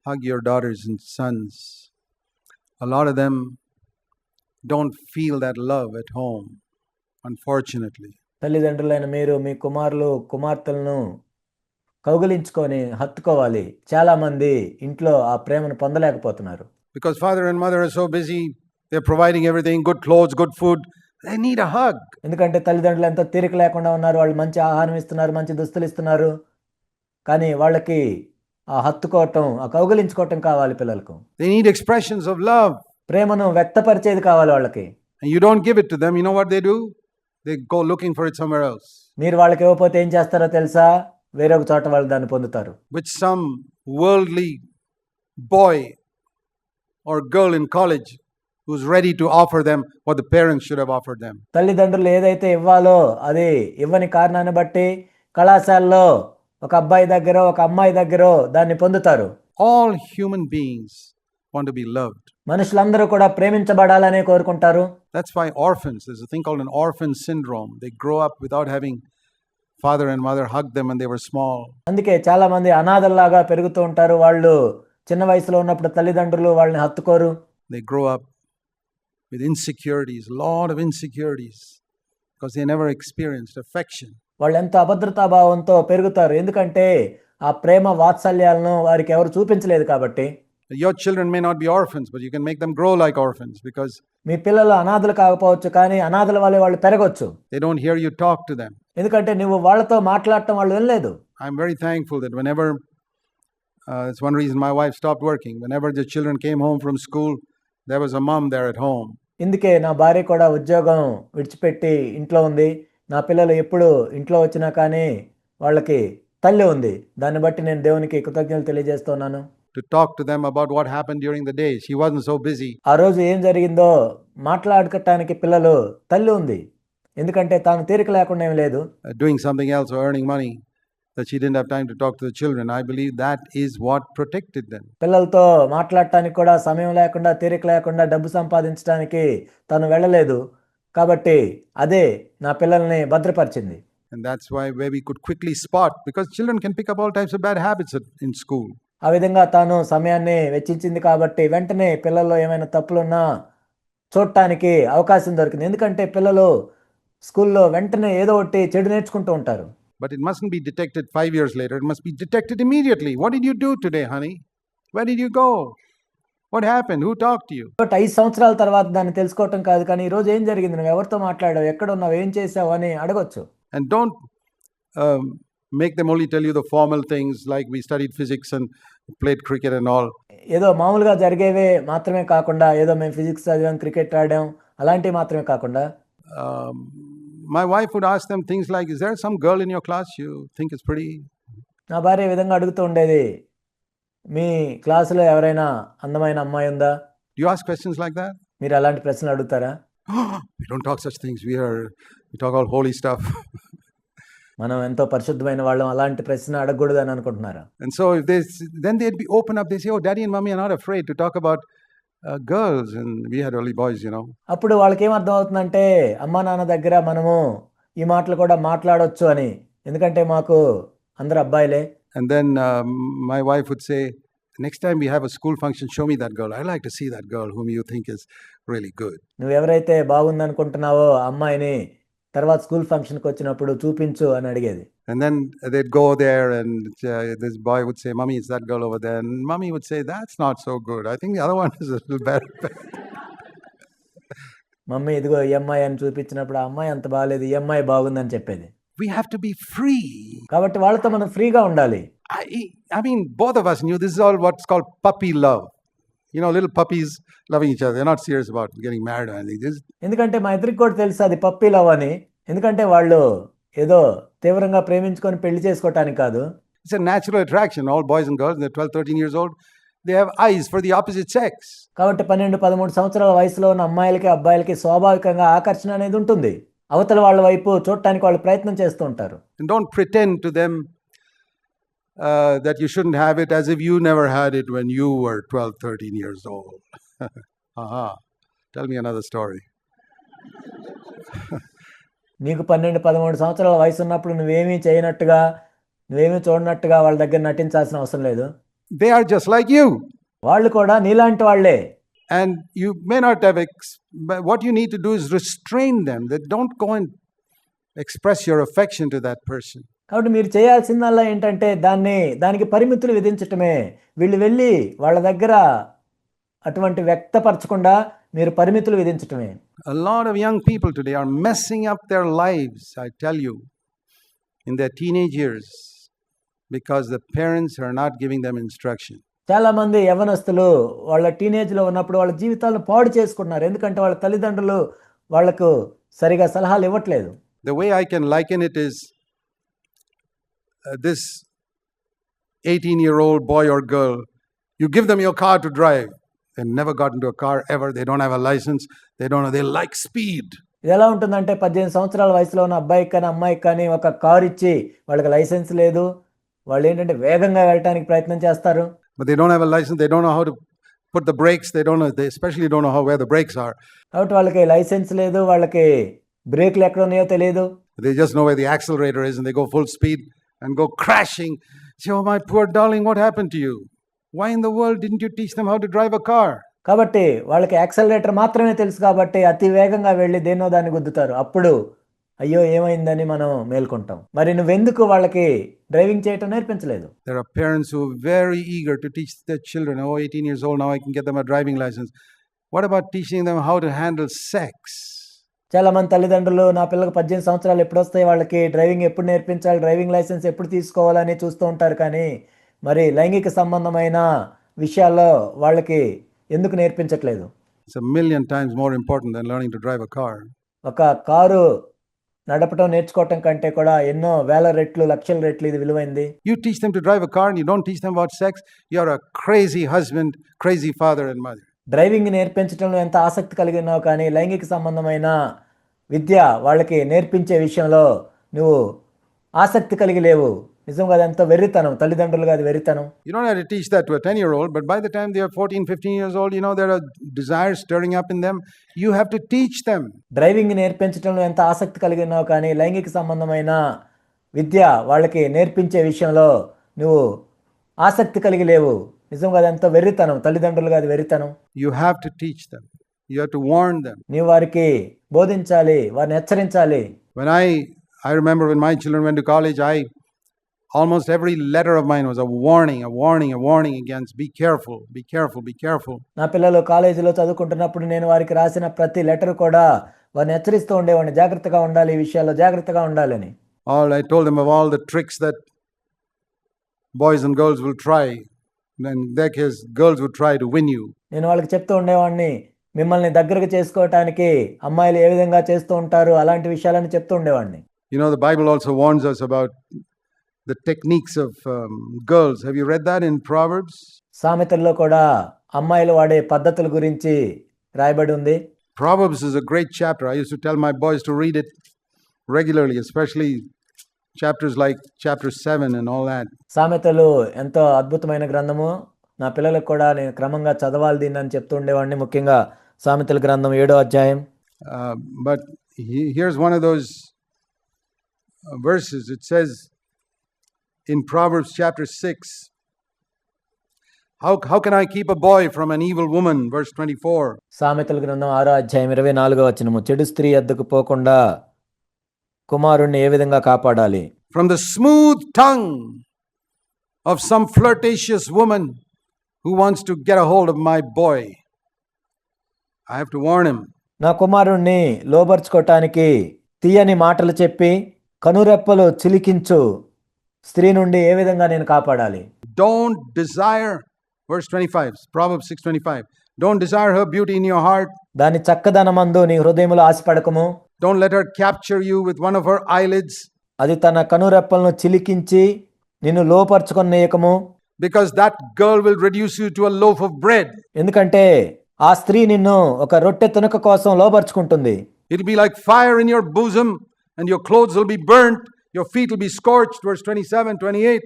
hug your daughters and sons. A lot of them don't feel that love at home, unfortunately. తల్లిదండ్రులైన మీరు మీ కుమారులు కుమార్తెలను కౌగిలించుకొని హత్తుకోవాలి. చాలా మంది ఇంట్లో ఆ ప్రేమను పొందలేకపోతున్నారు. Because father and mother are so busy, they're providing everything, good clothes, good food. They need a hug. ఎందుకంటే తల్లిదండ్రులు ఎంతో తీరిక లేకుండా ఉన్నారు. వాళ్ళు మంచి ఆహారం ఇస్తున్నారు, మంచి దుస్తులు ఇస్తున్నారు. కానీ వాళ్ళకి ఆ హత్తుకోవటం, ఆ కౌగిలించుకోవటం కావాలి పిల్లలకు. They need expressions of love. ప్రేమను వ్యక్తపరిచేది కావాలి వాళ్ళకి. And you don't give it to them. You know what they do? They go looking for it somewhere else. మీరు వాళ్ళకి ఇవ్వకపోతే ఏం చేస్తారో తెలుసా? వేరొక చోట వాళ్ళు దాన్ని పొందుతారు. Which some worldly boy or girl in college who's ready to offer them what the parents should have offered them. తల్లిదండ్రులు ఏదైతే ఇవ్వాలో అది ఇవ్వని కారణాన్ని బట్టి కళాశాలలో ఒక అబ్బాయి దగ్గర ఒక అమ్మాయి దగ్గర దాన్ని పొందుతారు. All human beings want to be loved. మనుషులందరూ కూడా ప్రేమించబడాలనే కోరుకుంటారు. That's why orphans, there's a thing called an orphan syndrome. They grow up without having father and mother hug them when they were small. అందుకే చాలా మంది అనాథల్లాగా పెరుగుతూ ఉంటారు. వాళ్ళు చిన్న వయసులో ఉన్నప్పుడు తల్లిదండ్రులు వాళ్ళని హత్తుకోరు. They grow up with insecurities, a lot of insecurities, because they never experienced affection. వాళ్ళు ఎంతో అభద్రతా భావంతో పెరుగుతారు. ఎందుకంటే ఆ ప్రేమ వాత్సల్యాలను వారికి ఎవరు చూపించలేదు కాబట్టి. Your children may not be orphans, but you can make them grow like orphans because మీ పిల్లలు అనాథలు కాకపోవచ్చు, కానీ అనాథల వల్లే వాళ్ళు పెరగవచ్చు. they don't hear you talk to them. ఎందుకంటే నువ్వు వాళ్ళతో మాట్లాడటం వాళ్ళు వినలేదు. I'm very thankful that whenever it's one reason my wife stopped working. Whenever the children came home from school, there was a mom there at home. ఇందుకే నా భార్య కూడా ఉద్యోగం విడిచిపెట్టి ఇంట్లో ఉంది. నా పిల్లలు ఎప్పుడు ఇంట్లో వచ్చినా కానీ వాళ్ళకి తల్లి ఉంది. దాన్ని బట్టి నేను దేవునికి కృతజ్ఞతలు తెలియజేస్తున్నాను. To talk to them about what happened during the day. She wasn't so busy. ఆ రోజు ఏం జరిగిందో మాట్లాడటానికి పిల్లలు తల్లి ఉంది. ఎందుకంటే తాను తీరిక లేకుండా ఏం లేదు. Doing something else or earning money, that she didn't have time to talk to the children. I believe that is what protected them. పిల్లలతో మాట్లాడటానికి కూడా సమయం లేకుండా తీరిక లేకుండా డబ్బు సంపాదించడానికి తను వెళ్ళలేదు. కాబట్టి అదే నా పిల్లల్ని భద్రపరిచింది. And that's where we could quickly spot, because children can pick up all types of bad habits in school. ఆ విధంగా తాను సమయాన్ని వెచ్చించింది కాబట్టి వెంటనే పిల్లల్లో ఏమైనా తప్పులున్నా చూడటానికి అవకాశం దొరికింది. ఎందుకంటే పిల్లలు స్కూల్లో వెంటనే ఏదో ఒకటి చెడు నేర్చుకుంటూ ఉంటారు. But it mustn't be detected 5 years later. It must be detected immediately. What did you do today, honey? Where did you go? What happened? Who talked to you? కాబట్టి 5 సంవత్సరాల తర్వాత దాన్ని తెలుసుకోవటం కాదు, కానీ ఈ రోజు ఏం జరిగింది, నువ్వు ఎవరితో మాట్లాడావు, ఎక్కడ ఉన్నావు, ఏం చేసావు అని అడగొచ్చు. And don't make them only tell you the formal things like we studied physics and played cricket and all. ఏదో మామూలుగా జరిగేవే మాత్రమే కాకుండా, ఏదో మేము ఫిజిక్స్ చదివాం, క్రికెట్ ఆడాం, అలాంటివి మాత్రమే కాకుండా, my wife would ask them things like, is there some girl in your class you think is pretty? నా భార్య ఈ విధంగా అడుగుతూ ఉండేది, మీ క్లాసులో ఎవరైనా అందమైన అమ్మాయి ఉందా? Do you ask questions like that? మీరు అలాంటి ప్రశ్నలు అడుగుతారా? We don't talk such things. We talk all holy stuff. మనం ఎంతో పరిశుద్ధమైన వాళ్ళం, అలాంటి ప్రశ్న అడగకూడదు అని అనుకుంటున్నారా? And so then they'd be open up. They say, oh, daddy and mommy are not afraid to talk about girls, and we had only boys, you know. అప్పుడు వాళ్ళకి ఏం అర్థం అవుతుందంటే, అమ్మా నాన్న దగ్గర మనము ఈ మాటలు కూడా మాట్లాడొచ్చు అని, ఎందుకంటే మాకు అందరు అబ్బాయిలే. And then my wife would say, next time we have a school function, show me that girl. I like to see that girl whom you think is really good. నువ్వు ఎవరైతే బాగుందనుకుంటున్నావో అమ్మాయిని తర్వాత స్కూల్ ఫంక్షన్కి వచ్చినప్పుడు చూపించు అని అడిగేది. And then they'd go there and this boy would say, mommy, is that girl over there? And mommy would say, that's not so good. I think the other one is a little better. Mummy ఇదిగో ఈ అమ్మాయి అని చూపించినప్పుడు ఆ అమ్మాయి అంత బాగాలేదు, ఈ అమ్మాయి బాగుందని చెప్పేది. We have to be free. కాబట్టి వాళ్ళతో మనం ఫ్రీగా ఉండాలి. I mean, both of us knew this is all what's called puppy love. You know, little puppies loving each other. They're not serious about getting married or anything. ఎందుకంటే మా ఇద్దరికి కూడా తెలుసు అది పప్పీ లవ్ అని. ఎందుకంటే వాళ్ళు ఏదో తీవ్రంగా ప్రేమించుకొని పెళ్లి చేసుకోవటానికి కాదు. It's a natural attraction. All boys and girls, they're 12, 13 years old, they have eyes for the opposite sex. కాబట్టి 12, 13 సంవత్సరాల వయసులో ఉన్న అమ్మాయిలకి అబ్బాయిలకి స్వాభావికంగా ఆకర్షణ అనేది ఉంటుంది. అవతల వాళ్ళ వైపు చూడటానికి వాళ్ళు ప్రయత్నం చేస్తూ ఉంటారు. And don't pretend to them that you shouldn't have it as if you never had it when you were 12, 13 years old. Aha. Tell me another story. నీకు 12, 13 సంవత్సరాల వయసు ఉన్నప్పుడు నువ్వేమీ చేయనట్టుగా, నువ్వేమీ చూడనట్టుగా వాళ్ళ దగ్గర నటించాల్సిన అవసరం లేదు. They are just like you. వాళ్ళు కూడా నీలాంటి వాళ్ళే. And you may not have, but what you need to do is restrain them. That don't go and express your affection to that person. కాబట్టి మీరు చేయాల్సిందల్లా ఏంటంటే దానికి పరిమితులు విధించటమే. వీళ్ళు వెళ్ళి వాళ్ళ దగ్గర అటువంటి వ్యక్తపరచకుండా మీరు పరిమితులు విధించటమే. A lot of young people today are messing up their lives, I tell you, in their teenage years because the parents are not giving them instruction. చాలా మంది యవ్వనస్తులు వాళ్ళ టీనేజ్లో ఉన్నప్పుడు వాళ్ళ జీవితాలను పాడు చేసుకుంటున్నారు. ఎందుకంటే వాళ్ళ తల్లిదండ్రులు వాళ్లకు సరిగా సలహాలు ఇవ్వట్లేదు. The way I can liken it is this 18-year-old boy or girl, you give them your car to drive. They never got into a car ever. They don't have a license. They don't know. They like speed. ఇది ఎలా ఉంటుందంటే 18 సంవత్సరాల వయసులో ఉన్న అబ్బాయికి కానీ అమ్మాయికి కానీ ఒక కారు ఇచ్చి వాళ్ళకి లైసెన్స్ లేదు, వాళ్ళు ఏంటంటే వేగంగా వెళ్ళటానికి ప్రయత్నం చేస్తారు. But they don't have a license. They don't know how to put the brakes. They especially don't know where the brakes are. కాబట్టి వాళ్ళకి లైసెన్స్ లేదు, వాళ్ళకి బ్రేక్లు ఎక్కడ ఉన్నాయో తెలియదు. They just know where the accelerator is and they go full speed and go crashing. Say, oh my poor darling, what happened to you? Why in the world didn't you teach them how to drive a car? కాబట్టి వాళ్ళకి accelerator మాత్రమే తెలుసు కాబట్టి అతి వేగంగా వెళ్ళి దేన్నో దాన్ని గుద్దుతారు. అప్పుడు అయ్యో ఏమైందని మనం మేల్కొంటాం. మరి నువ్వెందుకు వాళ్ళకి డ్రైవింగ్ చేయటం నేర్పించలేదు? There are parents who are very eager to teach their children. Oh, 18 years old, now I can get them a driving license. What about teaching them how to handle sex? చాలా మంది తల్లిదండ్రులు నా పిల్లలకు 18 సంవత్సరాలు ఎప్పుడు వస్తాయి, వాళ్ళకి డ్రైవింగ్ ఎప్పుడు నేర్పించాలి, డ్రైవింగ్ లైసెన్స్ ఎప్పుడు తీసుకోవాలని చూస్తూ ఉంటారు. కానీ మరి లైంగిక సంబంధమైన విషయాల్లో వాళ్ళకి ఎందుకు నేర్పించట్లేదు? It's a million times more important than learning to drive a car. ఒక కారు నడపటం నేర్చుకోవటం కంటే కూడా ఎన్నో వేల రెట్లు లక్షల రెట్లు ఇది విలువైంది. You teach them to drive a car and you don't teach them about sex, you're a crazy husband, crazy father and mother. Driving నేర్పించడంలో ఎంత ఆసక్తి కలిగి ఉన్నావు కానీ లైంగిక సంబంధమైన విద్య వాళ్ళకి నేర్పించే విషయంలో నువ్వు ఆసక్తి కలిగి లేవు. నిజంగా అది ఎంతో వెర్రితనం, తల్లిదండ్రులుగా అది వెర్రితనం. You don't have to teach that to a 10-year-old, but by the time they are 14, 15 years old, there are desires stirring up in them. You have to teach them. Driving నేర్పించడంలో ఎంత ఆసక్తి కలిగి ఉన్నావు కానీ లైంగిక సంబంధమైన విద్య వాళ్ళకి నేర్పించే విషయంలో నువ్వు ఆసక్తి కలిగి లేవు. నిజంగా అది ఎంతో వెర్రితనం, తల్లిదండ్రులుగా అది వెర్రితనం. You have to teach them. You have to warn them. నీవు వారికి బోధించాలి, వారిని హెచ్చరించాలి. When I remember when my children went to college, almost every letter of mine was a warning against be careful. నా పిల్లలు కాలేజీలో చదువుకుంటున్నప్పుడు నేను వారికి రాసిన ప్రతి లెటర్ కూడా వారిని హెచ్చరిస్తూ ఉండేవాడిని, జాగ్రత్తగా ఉండాలి, ఈ విషయాల్లో జాగ్రత్తగా ఉండాలని. I told them of all the tricks that boys and girls will try. And in that case, girls would try to win you. నేను వాళ్ళకి చెప్తూ ఉండేవాడిని, మిమ్మల్ని దగ్గరకు చేసుకోవటానికి అమ్మాయిలు ఏ విధంగా చేస్తూ ఉంటారు, అలాంటి విషయాలను చెప్తూ ఉండేవాడిని. The Bible also warns us about the techniques of girls. Have you read that in Proverbs? సామెతల్లో కూడా అమ్మాయిలు వాడే పద్ధతుల గురించి రాయబడి ఉంది. Proverbs is a great chapter. I used to tell my boys to read it regularly, especially chapters like chapter 7 and all that. సామెతలు ఎంతో అద్భుతమైన గ్రంథము. నా పిల్లలకు కూడా నేను క్రమంగా చదవాలి దీన్ని అని చెప్తూ ఉండేవాడిని, ముఖ్యంగా సామెతల గ్రంథం 7వ అధ్యాయం. But here's one of those verses. It says in Proverbs chapter 6, how can I keep a boy from an evil woman? Verse 24. సామెతల గ్రంథం 6వ అధ్యాయం 24వ వచనము, చెడు స్త్రీ వద్దకు పోకుండా కుమారుణ్ణి ఏ విధంగా కాపాడాలి? From the smooth tongue of some flirtatious woman who wants to get a hold of my boy. I have to warn him. నా కుమారుణ్ణి లోబర్చుకోవటానికి తీయని మాటలు చెప్పి కనురెప్పలు చిలికించు స్త్రీ నుండి ఏ విధంగా నేను కాపాడాలి? Don't desire, verse 25, Proverbs 6:25. Don't desire her beauty in your heart. దాని చక్కదనమందు నీ హృదయములో ఆశపడకము. Don't let her capture you with one of her eyelids. అది తన కనురెప్పలను చిలికించి నిన్ను లోపరుచుకొననీయకము. because that girl will reduce you to a loaf of bread. ఎందుకంటే ఆ స్త్రీ నిన్ను ఒక రొట్టె తునక కోసం లోపరుచుకుంటుంది. It'll be like fire in your bosom, and your clothes will be burnt, your feet will be scorched. Verse 27, 28.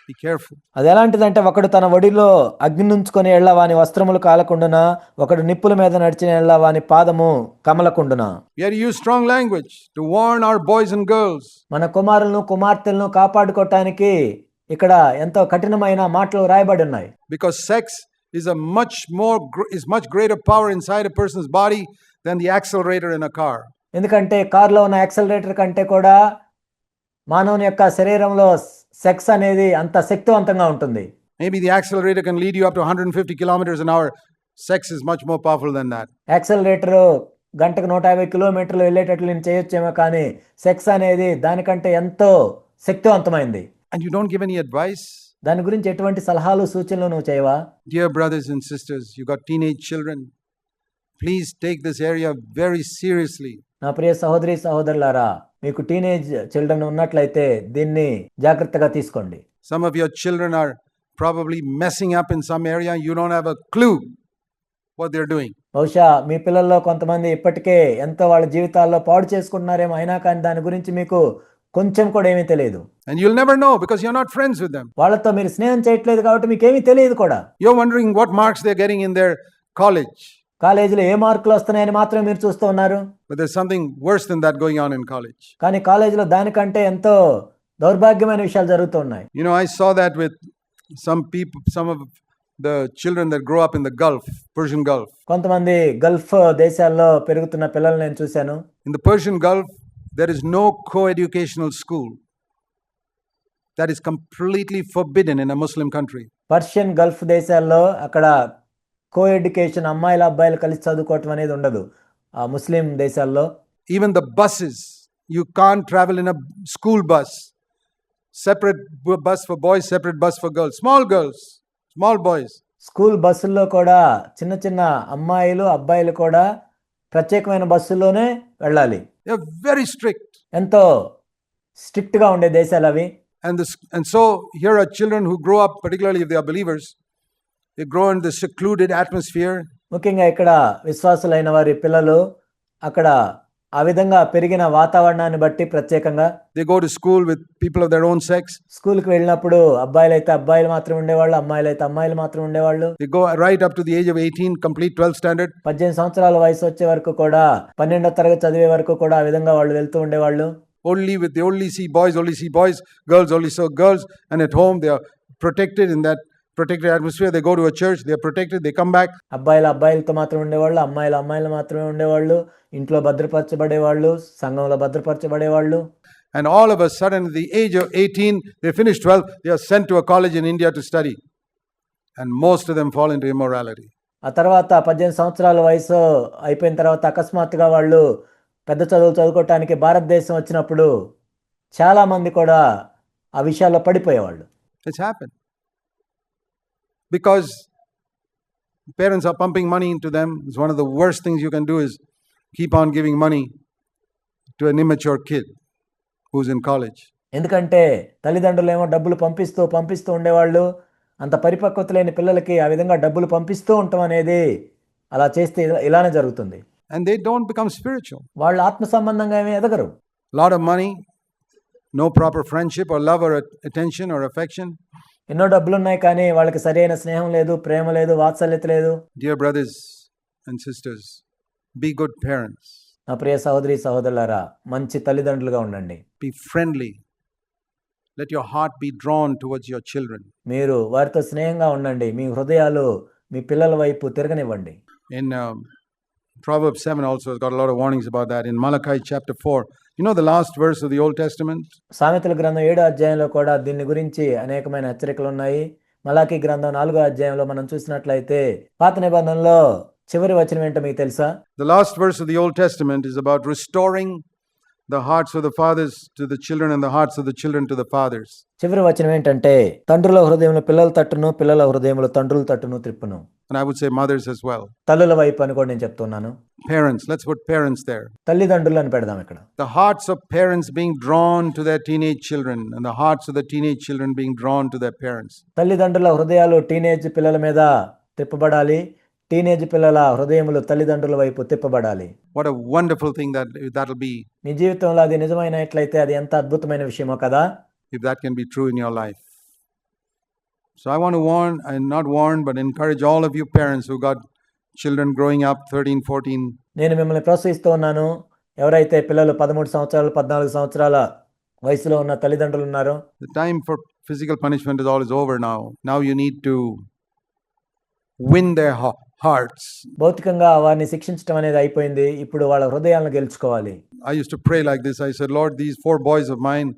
Be careful. అది ఎలాంటిదంటే ఒకడు తన ఒడిలో అగ్ని నుంచుకొని ఎళ్ళ వాని వస్త్రములు కాలకుండునా, ఒకడు నిప్పుల మీద నడిచిన ఎళ్ళ వాని పాదము కమలకుండునా. We have to use strong language to warn our boys and girls. మన కుమారులను కుమార్తెలను కాపాడుకోవటానికి ఇక్కడ ఎంతో కఠినమైన మాటలు రాయబడి ఉన్నాయి. Because sex is a much greater power inside a person's body than the accelerator in a car. ఎందుకంటే కారులో ఉన్న యాక్సలరేటర్ కంటే కూడా మానవుని యొక్క శరీరంలో సెక్స్ అనేది అంత శక్తివంతంగా ఉంటుంది. Maybe the accelerator can lead you up to 150 kilometers an hour. Sex is much more powerful than that. Accelerator గంటకు 150 కిలోమీటర్లు వెళ్ళేటట్లు నేను చేయొచ్చేమో, కానీ సెక్స్ అనేది దానికంటే ఎంతో శక్తివంతమైంది. And you don't give any advice? దాని గురించి ఎటువంటి సలహాలు సూచనలు నువ్వు చేయవా? Dear brothers and sisters, you got teenage children. Please take this area very seriously. నా ప్రియ సహోదరి సహోదరులారా, మీకు టీనేజ్ చిల్డ్రన్ ఉన్నట్లయితే దీన్ని జాగ్రత్తగా తీసుకోండి. Some of your children are probably messing up in some area. You don't have a clue what they're doing. బహుశా మీ పిల్లల్లో కొంతమంది ఇప్పటికే ఎంతో వాళ్ళ జీవితాల్లో పాడు చేసుకుంటున్నారేమో, అయినా కానీ దాని గురించి మీకు కొంచెం కూడా ఏమీ తెలియదు. And you'll never know because you're not friends with them. వాళ్ళతో మీరు స్నేహం చేయట్లేదు కాబట్టి మీకేమీ తెలియదు కూడా. You're wondering what marks they're getting in their college. కాలేజీలో ఏ మార్కులు వస్తున్నాయని మాత్రమే మీరు చూస్తూ ఉన్నారు. But there's something worse than that going on in college. కానీ కాలేజీలో దానికంటే ఎంతో దౌర్భాగ్యమైన విషయాలు జరుగుతూ ఉన్నాయి. You know, I saw that with some of the children that grow up in the Gulf, Persian Gulf. కొంతమంది గల్ఫ్ దేశాల్లో పెరుగుతున్న పిల్లలు నేను చూశాను. In the Persian Gulf, there is no co-educational school. That is completely forbidden in a Muslim country. Persian Gulf దేశాల్లో అక్కడ co education, అమ్మాయిలు అబ్బాయిలు కలిసి చదువుకోవటం అనేది ఉండదు. ఆ ముస్లిం దేశాల్లో Even the buses, you can't travel in a school bus. Separate bus for boys, separate bus for girls. Small boys. School బస్సుల్లో కూడా చిన్న చిన్న అమ్మాయిలు అబ్బాయిలు కూడా ప్రత్యేకమైన బస్సుల్లోనే వెళ్ళాలి. They're very strict. ఎంతో స్ట్రిక్ట్ గా ఉండే దేశాలు అవి. And so here are children who grow up, particularly if they are believers, they grow in this secluded atmosphere. ముఖ్యంగా ఇక్కడ విశ్వాసులైన వారి పిల్లలు అక్కడ ఆ విధంగా పెరిగిన వాతావరణాన్ని బట్టి ప్రత్యేకంగా They go to school with people of their own sex. స్కూల్కి వెళ్ళినప్పుడు అబ్బాయిలు అయితే అబ్బాయిలు మాత్రం ఉండేవాళ్ళు, అమ్మాయిలు అయితే అమ్మాయిలు మాత్రం ఉండేవాళ్ళు. They go right up to the age of 18, complete 12th standard. 18 సంవత్సరాల వయసు వచ్చే వరకు కూడా 12వ తరగతి చదివే వరకు కూడా ఆ విధంగా వాళ్ళు వెళ్తూ ఉండేవాళ్ళు. They only see boys, girls only saw girls, and at home they are protected in that protected atmosphere. They go to a church, they are protected, they come back. అబ్బాయిలతో మాత్రం ఉండేవాళ్ళు, అమ్మాయిలు మాత్రమే ఉండేవాళ్ళు. ఇంట్లో భద్రపరచబడేవాళ్ళు, సంఘంలో భద్రపరచబడేవాళ్ళు. And all of a sudden at the age of 18, they finish 12, they are sent to a college in India to study. And most of them fall into immorality. ఆ తర్వాత 18 సంవత్సరాల వయసు అయిపోయిన తర్వాత అకస్మాత్తుగా వాళ్ళు పెద్ద చదువులు చదువుకోవటానికి భారతదేశం వచ్చినప్పుడు చాలా మంది కూడా ఆ విషయాల్లో పడిపోయేవాళ్ళు. It's happened. Because parents are pumping money into them. It's one of the worst things you can do is keep on giving money to an immature kid who's in college. ఎందుకంటే తల్లిదండ్రులు ఏమో డబ్బులు పంపిస్తూ ఉండేవాళ్ళు. అంత పరిపక్వత లేని పిల్లలకి ఆ విధంగా డబ్బులు పంపిస్తూ ఉండటం అనేది అలా చేస్తే ఇలానే జరుగుతుంది. And they don't become spiritual. వాళ్ళు ఆత్మ సంబంధంగా ఏమీ ఎదగరు. Lot of money, no proper friendship or love or attention or affection. ఎన్నో డబ్బులు ఉన్నాయి కానీ వాళ్ళకి సరైన స్నేహం లేదు, ప్రేమ లేదు, వాత్సల్యత లేదు. Dear brothers and sisters, be good parents. నా ప్రియ సహోదరి సహోదరులారా, మంచి తల్లిదండ్రులుగా ఉండండి. Be friendly. Let your heart be drawn towards your children. మీరు వారితో స్నేహంగా ఉండండి. మీ హృదయాలు మీ పిల్లల వైపు తిరగనివ్వండి. In Proverbs 7 also has got a lot of warnings about that. In Malachi chapter 4, you know the last verse of the Old Testament? సామెతల గ్రంథం 7వ అధ్యాయంలో కూడా దీని గురించి అనేకమైన హెచ్చరికలు ఉన్నాయి. మలాకీ గ్రంథం 4వ అధ్యాయంలో మనం చూసినట్లయితే పాత నిబంధనలో చివరి వచనం ఏంటో మీకు తెలుసా? The last verse of the Old Testament is about restoring the hearts of the fathers to the children and the hearts of the children to the fathers. చివరి వచనం ఏంటంటే తండ్రుల హృదయములు పిల్లల తట్టును పిల్లల హృదయములు తండ్రుల తట్టును త్రిప్పును. And I would say mothers as well. తల్లుల వైపు అని కూడా నేను చెప్తున్నాను. Parents, let's put parents there. తల్లిదండ్రులు అని పెడదాం ఇక్కడ. The hearts of parents being drawn to their teenage children and the hearts of the teenage children being drawn to their parents. తల్లిదండ్రుల హృదయాలు టీనేజ్ పిల్లల మీద తిప్పబడాలి, టీనేజ్ పిల్లల హృదయములు తల్లిదండ్రుల వైపు తిప్పబడాలి. What a wonderful thing that'll be. మీ జీవితంలో అది నిజమైనట్లయితే అది ఎంత అద్భుతమైన విషయమో కదా. If that can be true in your life. So I want to warn, and not warn, but encourage all of you parents who got children growing up 13, 14. నేను మిమ్మల్ని ప్రోత్సహిస్తూ ఉన్నాను. ఎవరైతే పిల్లలు 13 సంవత్సరాలు 14 సంవత్సరాల వయసులో ఉన్న తల్లిదండ్రులు ఉన్నారో, the time for physical punishment is all over now. Now you need to win their hearts. భౌతికంగా వారిని శిక్షించడం అనేది అయిపోయింది. ఇప్పుడు వాళ్ళ హృదయాలను గెలుచుకోవాలి. I used to pray like this. I said, Lord, these 4 boys of mine,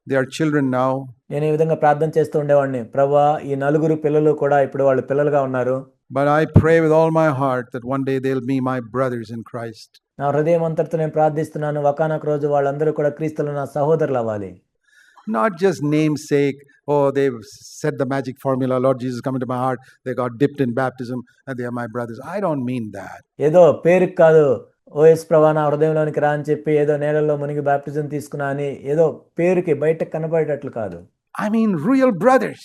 they are children now. నేను ఈ విధంగా ప్రార్థన చేస్తూ ఉండేవాడిని. ప్రభువా, ఈ 4 పిల్లలు కూడా ఇప్పుడు వాళ్ళు పిల్లలుగా ఉన్నారు. But I pray with all my heart that one day they'll be my brothers in Christ. నా హృదయం అంతటితో నేను ప్రార్థిస్తున్నాను, ఒకానొక రోజు వాళ్ళందరూ కూడా క్రీస్తులో నా సహోదరులు అవ్వాలి. Not just namesake, oh, they've said the magic formula, Lord Jesus come into my heart, they got dipped in baptism and they are my brothers. I don't mean that. ఏదో పేరుకి కాదు, ఓఎస్ ప్రభా నా హృదయంలోనికి రా అని చెప్పి ఏదో నేలల్లో మునిగి బాప్టిజం తీసుకున్నా అని ఏదో పేరుకి బయటకు కనబడేటట్లు కాదు. I mean real brothers.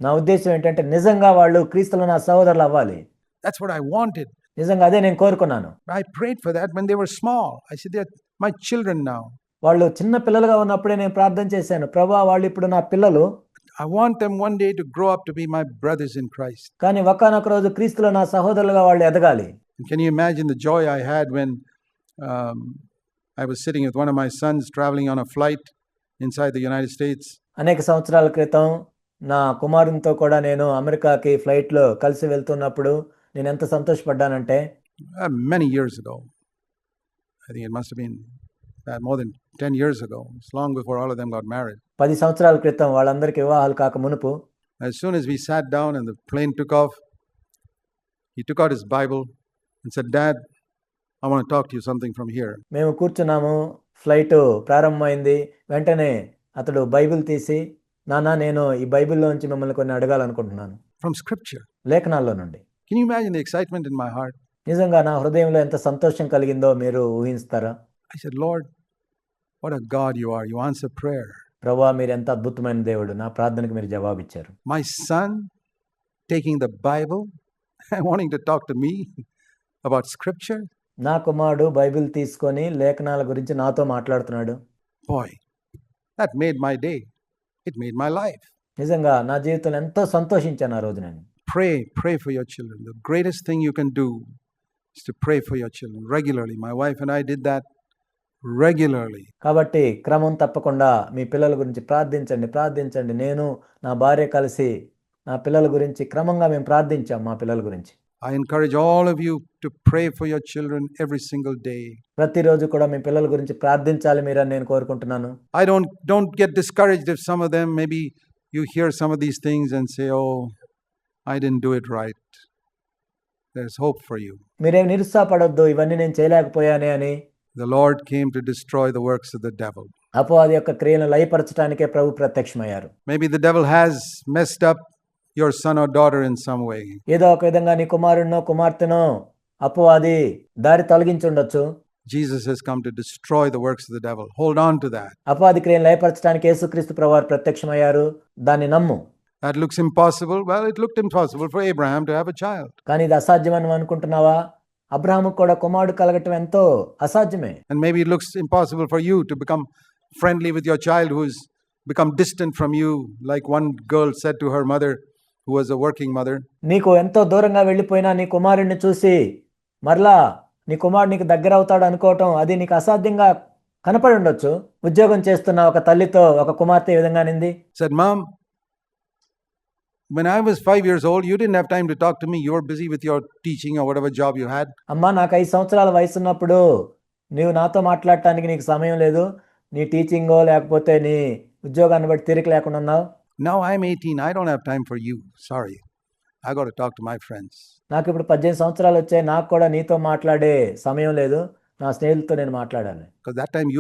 నా ఉద్దేశం ఏంటంటే నిజంగా వాళ్ళు క్రీస్తులో నా సహోదరులు అవ్వాలి. That's what I wanted. నిజంగా అదే నేను కోరుకున్నాను. I prayed for that when they were small. I said, they're my children now. వాళ్ళు చిన్న పిల్లలుగా ఉన్నప్పుడే నేను ప్రార్థన చేశాను, ప్రభా వాళ్ళు ఇప్పుడు నా పిల్లలు. I want them one day to grow up to be my brothers in Christ. కానీ ఒకానొక రోజు క్రీస్తులో నా సహోదరులుగా వాళ్ళు ఎదగాలి. Can you imagine the joy I had when I was sitting with one of my sons traveling on a flight inside the United States? అనేక సంవత్సరాల క్రితం నా కుమారునితో కూడా నేను అమెరికాకి ఫ్లైట్లో కలిసి వెళ్తున్నప్పుడు నేను ఎంత సంతోషపడ్డానంటే, many years ago, I think it must have been more than 10 years ago. It's long before all of them got married. 10 సంవత్సరాల క్రితం వాళ్ళందరికీ వివాహాలు కాక మునుపు, as soon as we sat down and the plane took off, he took out his Bible and said, Dad, I want to talk to you something from here. మేము కూర్చున్నాము, flight ప్రారంభమైంది. వెంటనే అతడు బైబిల్ తీసి, నాన్న నేను ఈ బైబిల్లోంచి మిమ్మల్ని కొన్ని అడగాలనుకుంటున్నాను. From scripture. లేఖనాల్లో నుండి. Can you imagine the excitement in my heart? నిజంగా నా హృదయంలో ఎంత సంతోషం కలిగిందో మీరు ఊహిస్తారా? I said, Lord, what a God you are. You answer prayer. ప్రభువా మీరు ఎంత అద్భుతమైన దేవుడు, నా ప్రార్థనకు మీరు జవాబిచ్చారు. My son taking the Bible and wanting to talk to me about scripture. నా కుమారుడు బైబిల్ తీసుకొని లేఖనాల గురించి నాతో మాట్లాడుతున్నాడు. Boy, that made my day. It made my life. నిజంగా నా జీవితంలో ఎంతో సంతోషించాను ఆ రోజు నేను. Pray for your children. The greatest thing you can do is to pray for your children regularly. My wife and I did that regularly. కాబట్టి క్రమం తప్పకుండా మీ పిల్లల గురించి ప్రార్థించండి. నేను నా భార్య కలిసి నా పిల్లల గురించి క్రమంగా మేము ప్రార్థించాం మా పిల్లల గురించి. I encourage all of you to pray for your children every single day. ప్రతిరోజు కూడా మీ పిల్లల గురించి ప్రార్థించాలి మీరని నేను కోరుకుంటున్నాను. I don't get discouraged if some of them, maybe you hear some of these things and say, oh, I didn't do it right. There's hope for you. మీరేం నిరుత్సాహపడొద్దు, ఇవన్నీ నేను చేయలేకపోయానే అని. The Lord came to destroy the works of the devil. అపవాది యొక్క క్రియలను లయపరచడానికే ప్రభు ప్రత్యక్షమయ్యారు. Maybe the devil has messed up your son or daughter in some way. ఏదో ఒక విధంగా నీ కుమారుడినో కుమార్తెనో అపవాది దారి తొలగించుండొచ్చు. Jesus has come to destroy the works of the devil. Hold on to that. అపవాది క్రియలను లయపరచడానికి యేసుక్రీస్తు ప్రభువారు ప్రత్యక్షమయ్యారు. దాన్ని నమ్ము. That looks impossible. Well, it looked impossible for Abraham to have a child. కానీ ఇది అసాధ్యమని అనుకుంటున్నావా? అబ్రహాముకు కూడా కుమారుడు కలగటం ఎంతో అసాధ్యమే. And maybe it looks impossible for you to become friendly with your child who's become distant from you, like one girl said to her mother who was a working mother. నీకు ఎంతో దూరంగా వెళ్ళిపోయినా నీ కుమారుడిని చూసి మరలా నీ కుమారుడు నీకు దగ్గర అవుతాడు అనుకోవటం అది నీకు అసాధ్యంగా కనపడి ఉండొచ్చు. ఉద్యోగం చేస్తున్న ఒక తల్లితో ఒక కుమార్తె ఈ విధంగా నింది. Said, Mom, when I was 5 years old, you didn't have time to talk to me. You were busy with your teaching or whatever job you had. అమ్మా నాకు 5 సంవత్సరాల వయసు ఉన్నప్పుడు నీవు నాతో మాట్లాడటానికి నీకు సమయం లేదు. నీ టీచింగో లేకపోతే నీ ఉద్యోగాన్ని బట్టి తీరిక లేకుండా ఉన్నావు. Now I'm 18. I don't have time for you. Sorry. I got to talk to my friends. నాకు ఇప్పుడు 18 సంవత్సరాలు వచ్చాయి. నాకు కూడా నీతో మాట్లాడే సమయం లేదు. నా స్నేహితులతో నేను మాట్లాడాలి. Because that time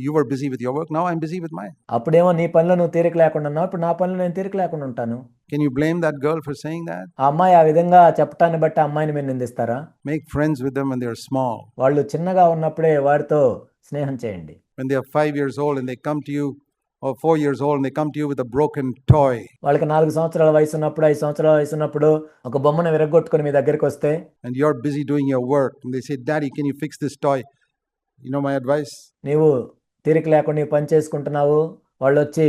you were busy with your work. Now I'm busy with mine. అప్పుడేమో నీ పనిలో నువ్వు తీరిక లేకుండా ఉన్నావు, ఇప్పుడు నా పనిలో నేను తీరిక లేకుండా ఉంటాను. Can you blame that girl for saying that? ఆ అమ్మాయి ఆ విధంగా చెప్పటాన్ని బట్టి ఆ అమ్మాయిని మీరు నిందిస్తారా? Make friends with them when they are small. వాళ్ళు చిన్నగా ఉన్నప్పుడే వారితో స్నేహం చేయండి. When they are 5 years old and they come to you, or 4 years old and they come to you with a broken toy. వాళ్ళకి 4 సంవత్సరాల వయసు ఉన్నప్పుడు, 5 సంవత్సరాల వయసు ఉన్నప్పుడు ఒక బొమ్మను విరగ్గొట్టుకొని మీ దగ్గరికి వస్తే, And you're busy doing your work and they say, Daddy, can you fix this toy? You know my advice? నీవు తీరిక లేకుండా నీ పని చేసుకుంటున్నావు, వాళ్ళు వచ్చి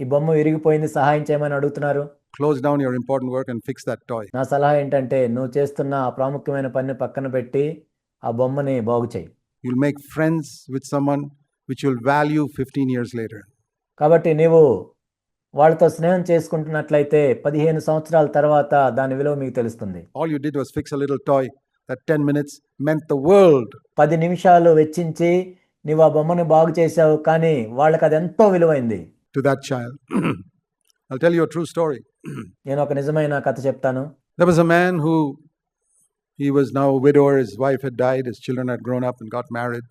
ఈ బొమ్మ విరిగిపోయింది సహాయం చేయమని అడుగుతున్నారు. Close down your important work and fix that toy. నా సలహా ఏంటంటే నువ్వు చేస్తున్న ఆ ప్రాముఖ్యమైన పనిని పక్కన పెట్టి ఆ బొమ్మని బాగు చేయి. You'll make friends with someone which you'll value 15 years later. కాబట్టి నీవు వాళ్ళతో స్నేహం చేసుకుంటున్నట్లయితే 15 సంవత్సరాల తర్వాత దాని విలువ మీకు తెలుస్తుంది. All you did was fix a little toy. That 10 minutes meant the world. 10 నిమిషాలు వెచ్చించి నీవు ఆ బొమ్మని బాగు చేసావు, కానీ వాళ్ళకి అది ఎంతో విలువైంది. To that child. I'll tell you a true story. నేను ఒక నిజమైన కథ చెప్తాను. There was a man who, he was now a widower, his wife had died, his children had grown up and got married.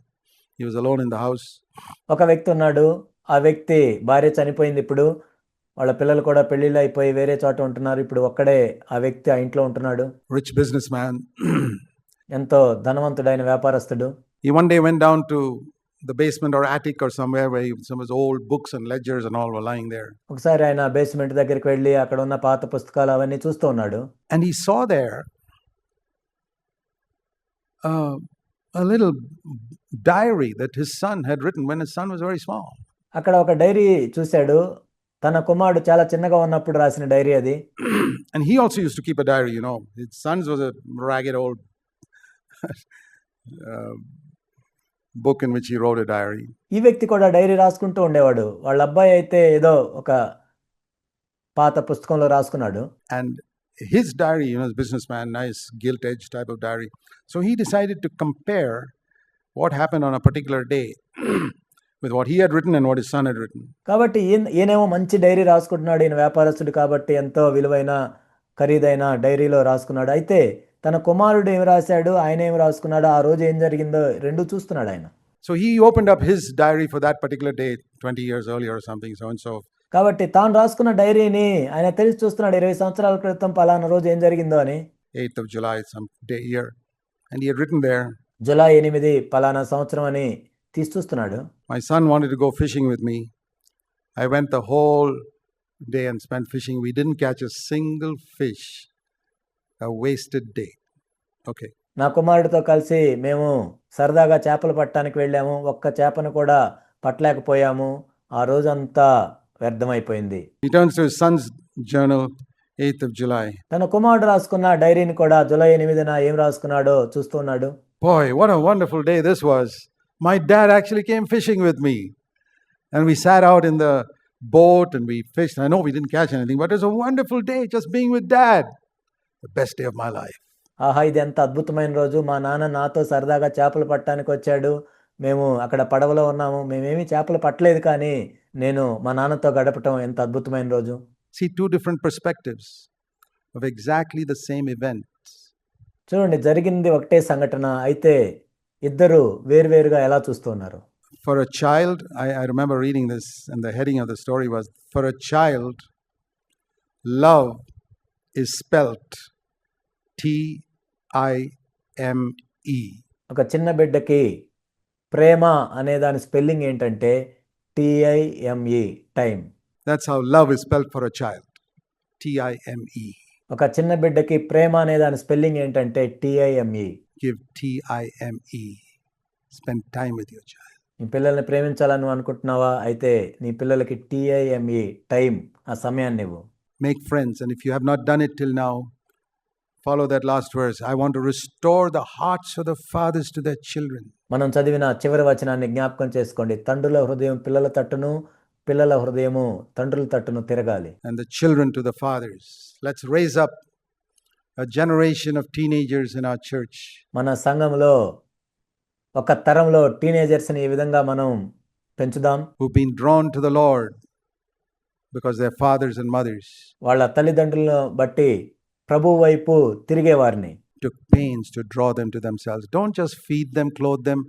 He was alone in the house. ఒక వ్యక్తి ఉన్నాడు, ఆ వ్యక్తి భార్య చనిపోయింది, ఇప్పుడు వాళ్ళ పిల్లలు కూడా పెళ్లిళ్ళు అయిపోయి వేరే చోట ఉంటున్నారు, ఇప్పుడు ఒక్కడే ఆ వ్యక్తి ఆ ఇంట్లో ఉంటున్నాడు. Rich businessman. ఎంతో ధనవంతుడైన వ్యాపారస్తుడు. He one day went down to the basement or attic or somewhere where some of his old books and ledgers and all were lying there. ఒకసారి ఆయన బేస్మెంట్ దగ్గరికి వెళ్ళి అక్కడ ఉన్న పాత పుస్తకాలు అవన్నీ చూస్తూ ఉన్నాడు. And he saw there a little diary that his son had written when his son was very small. అక్కడ ఒక డైరీ చూశాడు, తన కుమారుడు చాలా చిన్నగా ఉన్నప్పుడు రాసిన డైరీ అది. And he also used to keep a diary, you know. His son's was a ragged old book in which he wrote a diary. ఈ వ్యక్తి కూడా డైరీ రాసుకుంటూ ఉండేవాడు. వాళ్ళ అబ్బాయి అయితే ఏదో ఒక పాత పుస్తకంలో రాసుకున్నాడు. And his diary, you know, his businessman, nice gilt-edged type of diary. So he decided to compare what happened on a particular day with what he had written and what his son had written. కాబట్టి ఈయనేమో మంచి dairy రాసుకుంటున్నాడు, ఈయన వ్యాపారస్తుడు కాబట్టి ఎంతో విలువైన ఖరీదైన డైరీలో రాసుకున్నాడు. అయితే తన కుమారుడు ఏమి రాశాడు, ఆయన ఏమి రాసుకున్నాడు, ఆ రోజు ఏం జరిగిందో రెండు చూస్తున్నాడు ఆయన. So he opened up his diary for that particular day 20 years earlier or something, so and so. కాబట్టి తాను రాసుకున్న డైరీని ఆయన తెలిసి చూస్తున్నాడు, 20 సంవత్సరాల క్రితం పలానా రోజు ఏం జరిగిందో అని. 8th of July, some day year. And he had written there, July 8 పలానా సంవత్సరం అని తీసి చూస్తున్నాడు. My son wanted to go fishing with me. I went the whole day and spent fishing. We didn't catch a single fish. A wasted day. Okay. నా కుమారుడితో కలిసి మేము సరదాగా చేపలు పట్టడానికి వెళ్ళాము, ఒక్క చేపను కూడా పట్టలేకపోయాము, ఆ రోజంతా వ్యర్థమైపోయింది. He turns to his son's journal, 8th of July. తన కుమారుడు రాసుకున్న డైరీని కూడా జూలై 8 ఏం రాసుకున్నాడో చూస్తున్నాడు. Boy, what a wonderful day this was. My dad actually came fishing with me. And we sat out in the boat and we fished. I know we didn't catch anything, but it was a wonderful day just being with dad. The best day of my life. ఆహా, ఇది ఎంత అద్భుతమైన రోజు, మా నాన్న నాతో సరదాగా చేపలు పట్టడానికి వచ్చాడు, మేము అక్కడ పడవలో ఉన్నాము, మేమేమి చేపలు పట్టలేదు, కానీ నేను మా నాన్నతో గడపటం ఎంత అద్భుతమైన రోజు. See, two different perspectives of exactly the same event. చూడండి, జరిగింది ఒకటే సంఘటన, అయితే ఇద్దరు వేరువేరుగా ఎలా చూస్తున్నారు. For a child, I remember reading this, and the heading of the story was, for a child, love is spelt T-I-M-E. ఒక చిన్న బిడ్డకి ప్రేమ అనే దాని స్పెల్లింగ్ ఏంటంటే TIME, time. That's how love is spelled for a child. T-I-M-E. ఒక చిన్న బిడ్డకి ప్రేమ అనే దాని స్పెల్లింగ్ ఏంటంటే TIME. Give T-I-M-E. Spend time with your child. నీ పిల్లల్ని ప్రేమించాలని నువ్వు అనుకుంటున్నావా, అయితే నీ పిల్లలకి TIME, టైం, ఆ సమయాన్ని ఇవ్వు. Make friends, and if you have not done it till now, follow that last verse. I want to restore the hearts of the fathers to their children. మనం చదివిన చివరి వచనాన్ని జ్ఞాపకం చేసుకోండి. తండ్రుల హృదయం పిల్లల తట్టును, పిల్లల హృదయము తండ్రుల తట్టును తిరగాలి. And the children to the fathers. Let's raise up a generation of teenagers in our church. మన సంఘంలో ఒక తరంలో టీనేజర్స్ని ఈ విధంగా మనం పెంచుదాం. Who've been drawn to the Lord because they're fathers and mothers. వాళ్ళ తల్లిదండ్రులను బట్టి ప్రభు వైపు తిరిగే వారిని. took pains to draw them to themselves. Don't just feed them, clothe them,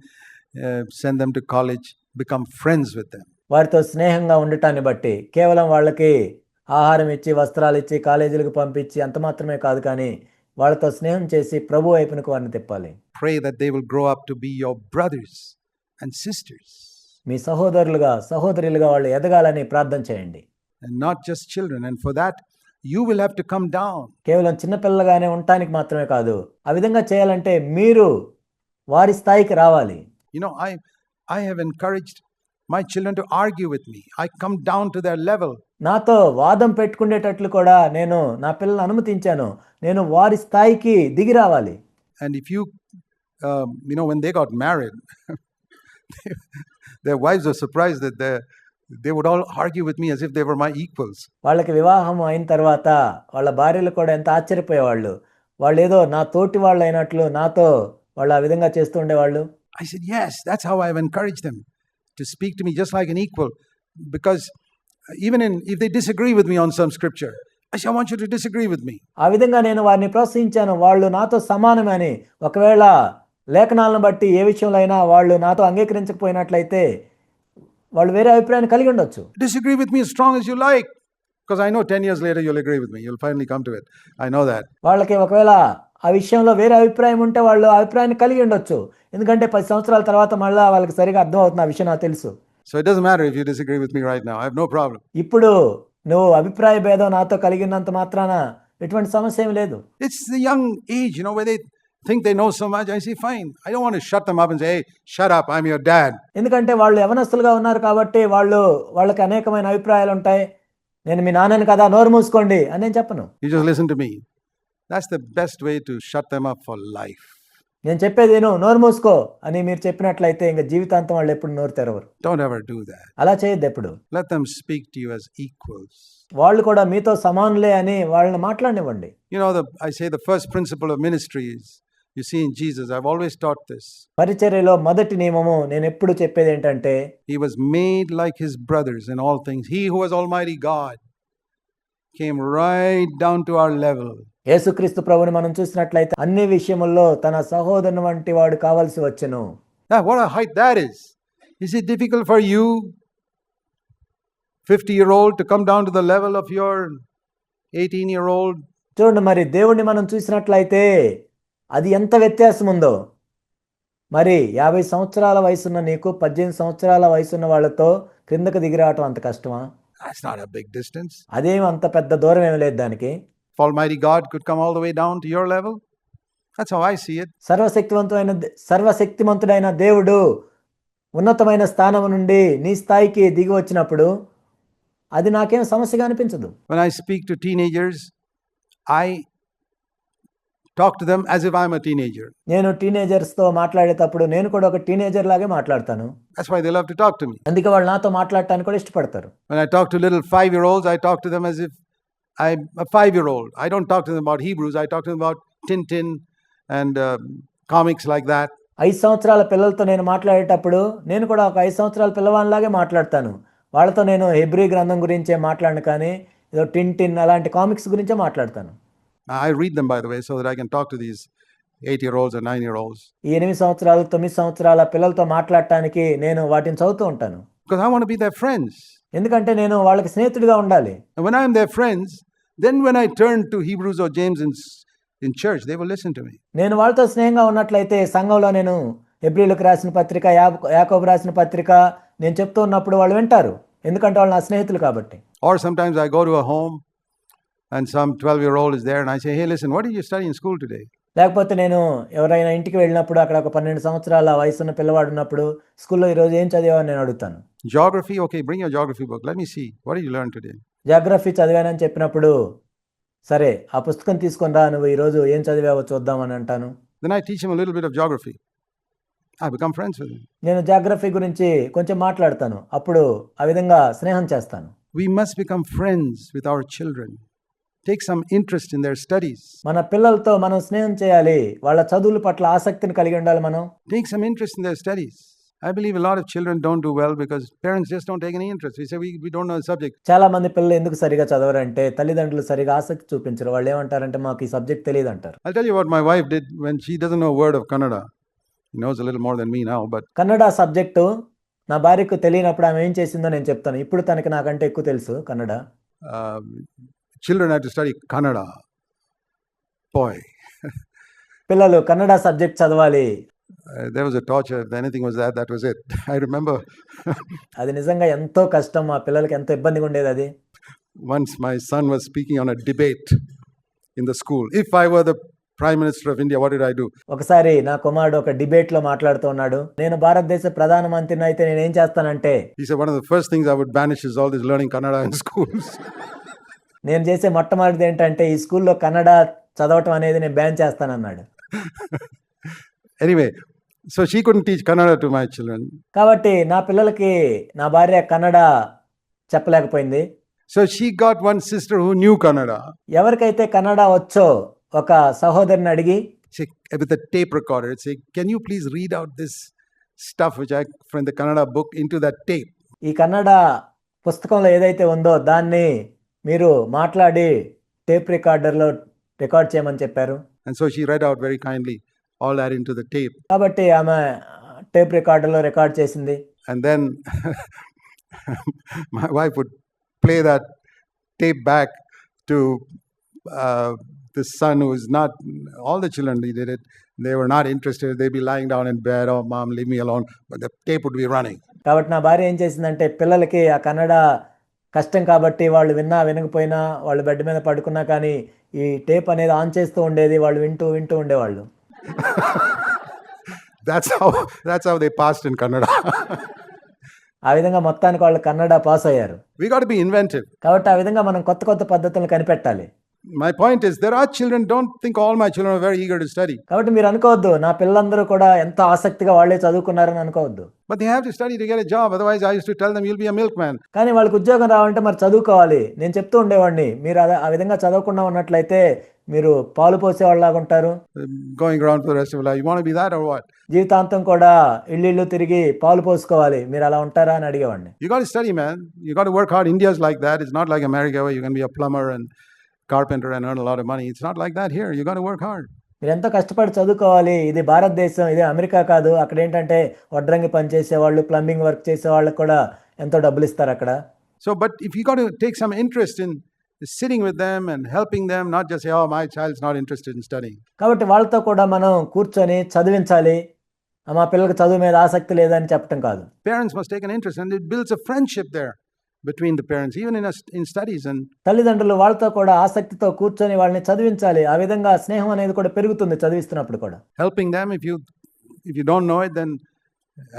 send them to college, become friends with them. వారితో స్నేహంగా ఉండటాన్ని బట్టి కేవలం వాళ్ళకి ఆహారం ఇచ్చి వస్త్రాలు ఇచ్చి కాలేజీలకు పంపించి అంత మాత్రమే కాదు, కానీ వాళ్ళతో స్నేహం చేసి ప్రభు వైపునకు వారిని తిప్పాలి. Pray that they will grow up to be your brothers and sisters. మీ సహోదరులుగా సహోదరులుగా వాళ్ళు ఎదగాలని ప్రార్థన చేయండి. And not just children. And for that, you will have to come down. కేవలం చిన్నపిల్లగానే ఉండటానికి మాత్రమే కాదు, ఆ విధంగా చేయాలంటే మీరు వారి స్థాయికి రావాలి. You know, I have encouraged my children to argue with me. I come down to their level. నాతో వాదం పెట్టుకునేటట్లు కూడా నేను నా పిల్లలను అనుమతించాను. నేను వారి స్థాయికి దిగి రావాలి. And if you when they got married, their wives were surprised that they would all argue with me as if they were my equals. వాళ్ళకి వివాహం అయిన తర్వాత వాళ్ళ భార్యలు కూడా ఎంత ఆశ్చర్యపోయేవాళ్ళు. వాళ్ళు ఏదో నా తోటి వాళ్ళు అయినట్లు నాతో వాళ్ళు ఆ విధంగా చేస్తూ ఉండేవాళ్ళు. I said, yes, that's how I've encouraged them to speak to me just like an equal. Because even if they disagree with me on some scripture, I say, I want you to disagree with me. ఆ విధంగా నేను వారిని ప్రోత్సహించాను. వాళ్ళు నాతో సమానమని. ఒకవేళ లేఖనాలను బట్టి ఏ విషయంలో అయినా వాళ్ళు నాతో అంగీకరించకపోయినట్లయితే వాళ్ళు వేరే అభిప్రాయాన్ని కలిగి ఉండొచ్చు. Disagree with me as strong as you like, because I know 10 years later you'll agree with me. You'll finally come to it. I know that. వాళ్ళకి ఒకవేళ ఆ విషయంలో వేరే అభిప్రాయం ఉంటే వాళ్ళు ఆ అభిప్రాయాన్ని కలిగి ఉండొచ్చు. ఎందుకంటే 10 సంవత్సరాల తర్వాత మళ్ళీ వాళ్ళకి సరిగా అర్థం అవుతుంది ఆ విషయం నాకు తెలుసు. So it doesn't matter if you disagree with me right now. I have no problem. ఇప్పుడు నువ్వు అభిప్రాయ భేదం నాతో కలిగినంత మాత్రాన ఎటువంటి సమస్య ఏం లేదు. It's the young age, where they think they know so much. I say, fine. I don't want to shut them up and say, hey, shut up, I'm your dad. ఎందుకంటే వాళ్ళు యవనస్తులుగా ఉన్నారు కాబట్టి వాళ్ళకి అనేకమైన అభిప్రాయాలు ఉంటాయి. నేను మీ నాన్నని కదా, నోరు మూసుకోండి అని నేను చెప్పను. You just listen to me. That's the best way to shut them up for life. నేను చెప్పేది నోరు మూసుకో అని మీరు చెప్పినట్లయితే ఇంకా జీవితాంతం వాళ్ళు ఎప్పుడు నోరు తెరవరు. Don't ever do that. అలా చేయొద్దు ఎప్పుడు. Let them speak to you as equals. వాళ్ళు కూడా మీతో సమానులే అని వాళ్ళని మాట్లాడనివ్వండి. I say the first principle of ministry is, you see in Jesus, I've always taught this. పరిచర్యలో మొదటి నియమము నేను ఎప్పుడు చెప్పేది ఏంటంటే, he was made like his brothers in all things. He who was Almighty God came right down to our level. యేసుక్రీస్తు ప్రభువుని మనం చూసినట్లయితే అన్ని విషయముల్లో తన సహోదరుని వంటి వాడు కావాల్సి వచ్చెను. What a height that is. Is it difficult for you, 50-year-old, to come down to the level of your 18-year-old? చూడండి, మరి దేవుణ్ణి మనం చూసినట్లయితే అది ఎంత వ్యత్యాసం ఉందో. మరి 50 సంవత్సరాల వయసున్న నీకు 18 సంవత్సరాల వయసున్న వాళ్ళతో క్రిందకు దిగిరావటం అంత కష్టమా? That's not a big distance. అదేం అంత పెద్ద దూరం ఏమి లేదు దానికి. If Almighty God could come all the way down to your level, that's how I see it. సర్వశక్తిమంతుడైన దేవుడు ఉన్నతమైన స్థానం నుండి నీ స్థాయికి దిగి వచ్చినప్పుడు అది నాకేం సమస్యగా అనిపించదు. When I speak to teenagers, I talk to them as if I'm a teenager. నేను టీనేజర్స్తో మాట్లాడేటప్పుడు నేను కూడా ఒక టీనేజర్ లాగే మాట్లాడతాను. That's why they love to talk to me. అందుకే వాళ్ళు నాతో మాట్లాడటానికి కూడా ఇష్టపడతారు. When I talk to little 5-year-olds, I talk to them as if I'm a 5-year-old. I don't talk to them about Hebrews. I talk to them about Tintin and comics like that. 5 సంవత్సరాల పిల్లలతో నేను మాట్లాడేటప్పుడు నేను కూడా ఒక 5 సంవత్సరాల పిల్లవానిలాగే మాట్లాడతాను. వాళ్ళతో నేను హెబ్రీ గ్రంథం గురించే మాట్లాడను, కానీ ఏదో టిన్ అలాంటి కామిక్స్ గురించే మాట్లాడతాను. I read them, by the way, so that I can talk to these 8-year-olds or 9-year-olds. ఈ 8 సంవత్సరాలు 9 సంవత్సరాల పిల్లలతో మాట్లాడటానికి నేను వాటిని చదువుతూ ఉంటాను. Because I want to be their friends. ఎందుకంటే నేను వాళ్ళకి స్నేహితుడిగా ఉండాలి. And when I'm their friends, then when I turn to Hebrews or James in church, they will listen to me. నేను వాళ్ళతో స్నేహంగా ఉన్నట్లయితే సంఘంలో నేను హెబ్రీలకు రాసిన పత్రిక, యాకోబు రాసిన పత్రిక నేను చెప్తూ ఉన్నప్పుడు వాళ్ళు వింటారు. ఎందుకంటే వాళ్ళు నా స్నేహితులు కాబట్టి. Or sometimes I go to a home and some 12-year-old is there and I say, hey, listen, what did you study in school today? లేకపోతే నేను ఎవరైనా ఇంటికి వెళ్ళినప్పుడు అక్కడ ఒక 12 సంవత్సరాల వయసున్న పిల్లవాడు ఉన్నప్పుడు స్కూల్లో ఈరోజు ఏం చదివావని నేను అడుగుతాను. Geography? Okay, bring your geography book. Let me see. What did you learn today? Geography చదివానని చెప్పినప్పుడు, సరే ఆ పుస్తకం తీసుకొని రా, నువ్వు ఈరోజు ఏం చదివావో చూద్దామని అంటాను. Then I teach him a little bit of geography. I become friends with him. నేను జాగ్రఫీ గురించి కొంచెం మాట్లాడతాను. అప్పుడు ఆ విధంగా స్నేహం చేస్తాను. We must become friends with our children. Take some interest in their studies. మన పిల్లలతో మనం స్నేహం చేయాలి. వాళ్ళ చదువుల పట్ల ఆసక్తిని కలిగి ఉండాలి మనం. Take some interest in their studies. I believe a lot of children don't do well because parents just don't take any interest. We say we don't know the subject. చాలా మంది పిల్లలు ఎందుకు సరిగా చదవరంటే తల్లిదండ్రులు సరిగా ఆసక్తి చూపించరు. వాళ్ళు ఏమంటారంటే మాకు ఈ సబ్జెక్ట్ తెలియదు అంటారు. I'll tell you what my wife did when she doesn't know a word of Kannada. She knows a little more than me now, but Kannada subject నా భార్యకు తెలియనప్పుడు ఆమె ఏం చేసిందో నేను చెప్తాను. ఇప్పుడు తనకి నాకంటే ఎక్కువ తెలుసు Kannada. children had to study Kannada. Boy, పిల్లలు కన్నడ సబ్జెక్ట్ చదవాలి. there was a torture. If anything was that was it. I remember అది నిజంగా ఎంతో కష్టం. ఆ పిల్లలకి ఎంతో ఇబ్బందిగా ఉండేది అది. once my son was speaking on a debate in the school. If I were the Prime Minister of India, what did I do? ఒకసారి నా కుమారుడు ఒక డిబేట్ లో మాట్లాడుతూ ఉన్నాడు. నేను భారతదేశ ప్రధానమంత్రిని అయితే నేను ఏం చేస్తానంటే, He said one of the first things I would banish is all this learning Kannada in schools. నేను చేసే మొట్టమొదటిది ఏంటంటే ఈ స్కూల్లో కన్నడ చదవటం అనేది నేను బ్యాన్ చేస్తానన్నాడు. Anyway, so she couldn't teach Kannada to my children. కాబట్టి నా పిల్లలకి నా భార్య Kannada చెప్పలేకపోయింది. So she got one sister who knew Kannada. ఎవరికైతే కన్నడ వచ్చో ఒక సహోదరిని అడిగి She, with a tape recorder, say, "Can you please read out this stuff which I from the Kannada book into that tape?" ఈ కన్నడ పుస్తకంలో ఏదైతే ఉందో దాన్ని మీరు మాట్లాడి టేప్ రికార్డర్లో రికార్డ్ చేయమని చెప్పారు. And so she read out very kindly all that into the tape. కాబట్టి ఆమె టేప్ రికార్డర్లో రికార్డ్ చేసింది. And then my wife would play that tape back to the son who is not, all the children did it. They were not interested. They'd be lying down in bed, "Oh, mom, leave me alone." But the tape would be running. కాబట్టి నా భార్య ఏం చేసిందంటే పిల్లలకి ఆ కన్నడ కష్టం కాబట్టి వాళ్ళు విన్నా వినకపోయినా వాళ్ళు బెడ్ మీద పడుకున్నా కానీ ఈ టేప్ అనేది ఆన్ చేస్తూ ఉండేది. వాళ్ళు వింటూ వింటూ ఉండేవాళ్ళు. That's how they passed in Kannada. ఆ విధంగా మొత్తానికి వాళ్ళు కన్నడ పాస్ అయ్యారు. We got to be inventive. కాబట్టి ఆ విధంగా మనం కొత్త కొత్త పద్ధతులను కనిపెట్టాలి. My point is, there are children, don't think all my children are very eager to study. కాబట్టి మీరు అనుకోవద్దు నా పిల్లలందరూ కూడా ఎంతో ఆసక్తిగా వాళ్ళే చదువుకున్నారని అనుకోవద్దు. But they have to study to get a job. Otherwise, I used to tell them, "You'll be a milkman." కానీ వాళ్ళకి ఉద్యోగం రావాలంటే మరి చదువుకోవాలి. నేను చెప్తూ ఉండేవాడిని, మీరు ఆ విధంగా చదవకుండా ఉన్నట్లయితే మీరు పాలు పోసేవాళ్ళలాగా ఉంటారు. Going around for the rest of your life. You want to be that or what? జీవితాంతం కూడా ఇల్లు తిరిగి పాలు పోసుకోవాలి. మీరు అలా ఉంటారా అని అడిగేవాడిని. You got to study, man. You got to work hard. India's like that. It's not like America where you can be a plumber and carpenter and earn a lot of money. It's not like that here. You got to work hard. మీరు ఎంతో కష్టపడి చదువుకోవాలి. ఇది భారతదేశం, ఇది America కాదు. అక్కడ ఏంటంటే వడ్రంగి పని చేసేవాళ్ళు, ప్లంబింగ్ వర్క్ చేసే వాళ్ళకి కూడా ఎంతో డబ్బులు ఇస్తారు అక్కడ. So, but if you got to take some interest in sitting with them and helping them, not just say, "Oh, my child's not interested in studying." కాబట్టి వాళ్ళతో కూడా మనం కూర్చొని చదివించాలి. మా పిల్లలకు చదువు మీద ఆసక్తి లేదని చెప్పటం కాదు. Parents must take an interest, and it builds a friendship there between the parents, even in studies. And తల్లిదండ్రులు వాళ్ళతో కూడా ఆసక్తితో కూర్చొని వాళ్ళని చదివించాలి. ఆ విధంగా స్నేహం అనేది కూడా పెరుగుతుంది చదివిస్తున్నప్పుడు కూడా. helping them, if you don't know it, then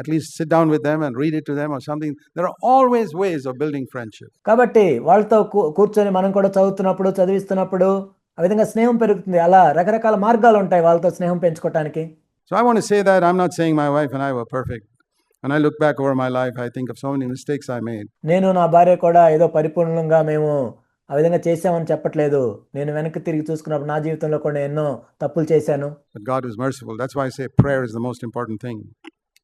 at least sit down with them and read it to them or something. There are always ways of building friendship. కాబట్టి వాళ్ళతో కూర్చొని మనం కూడా చదువుతున్నప్పుడు చదివిస్తున్నప్పుడు ఆ విధంగా స్నేహం పెరుగుతుంది. అలా రకరకాల మార్గాలు ఉంటాయి వాళ్ళతో స్నేహం పెంచుకోవటానికి. So I want to say that I'm not saying my wife and I were perfect. When I look back over my life, I think of so many mistakes I made. నేను నా భార్య కూడా ఏదో పరిపూర్ణంగా మేము ఆ విధంగా చేసామని చెప్పట్లేదు. నేను వెనక్కి తిరిగి చూసుకున్నప్పుడు నా జీవితంలో కూడా ఎన్నో తప్పులు చేశాను. But God is merciful. That's why I say prayer is the most important thing.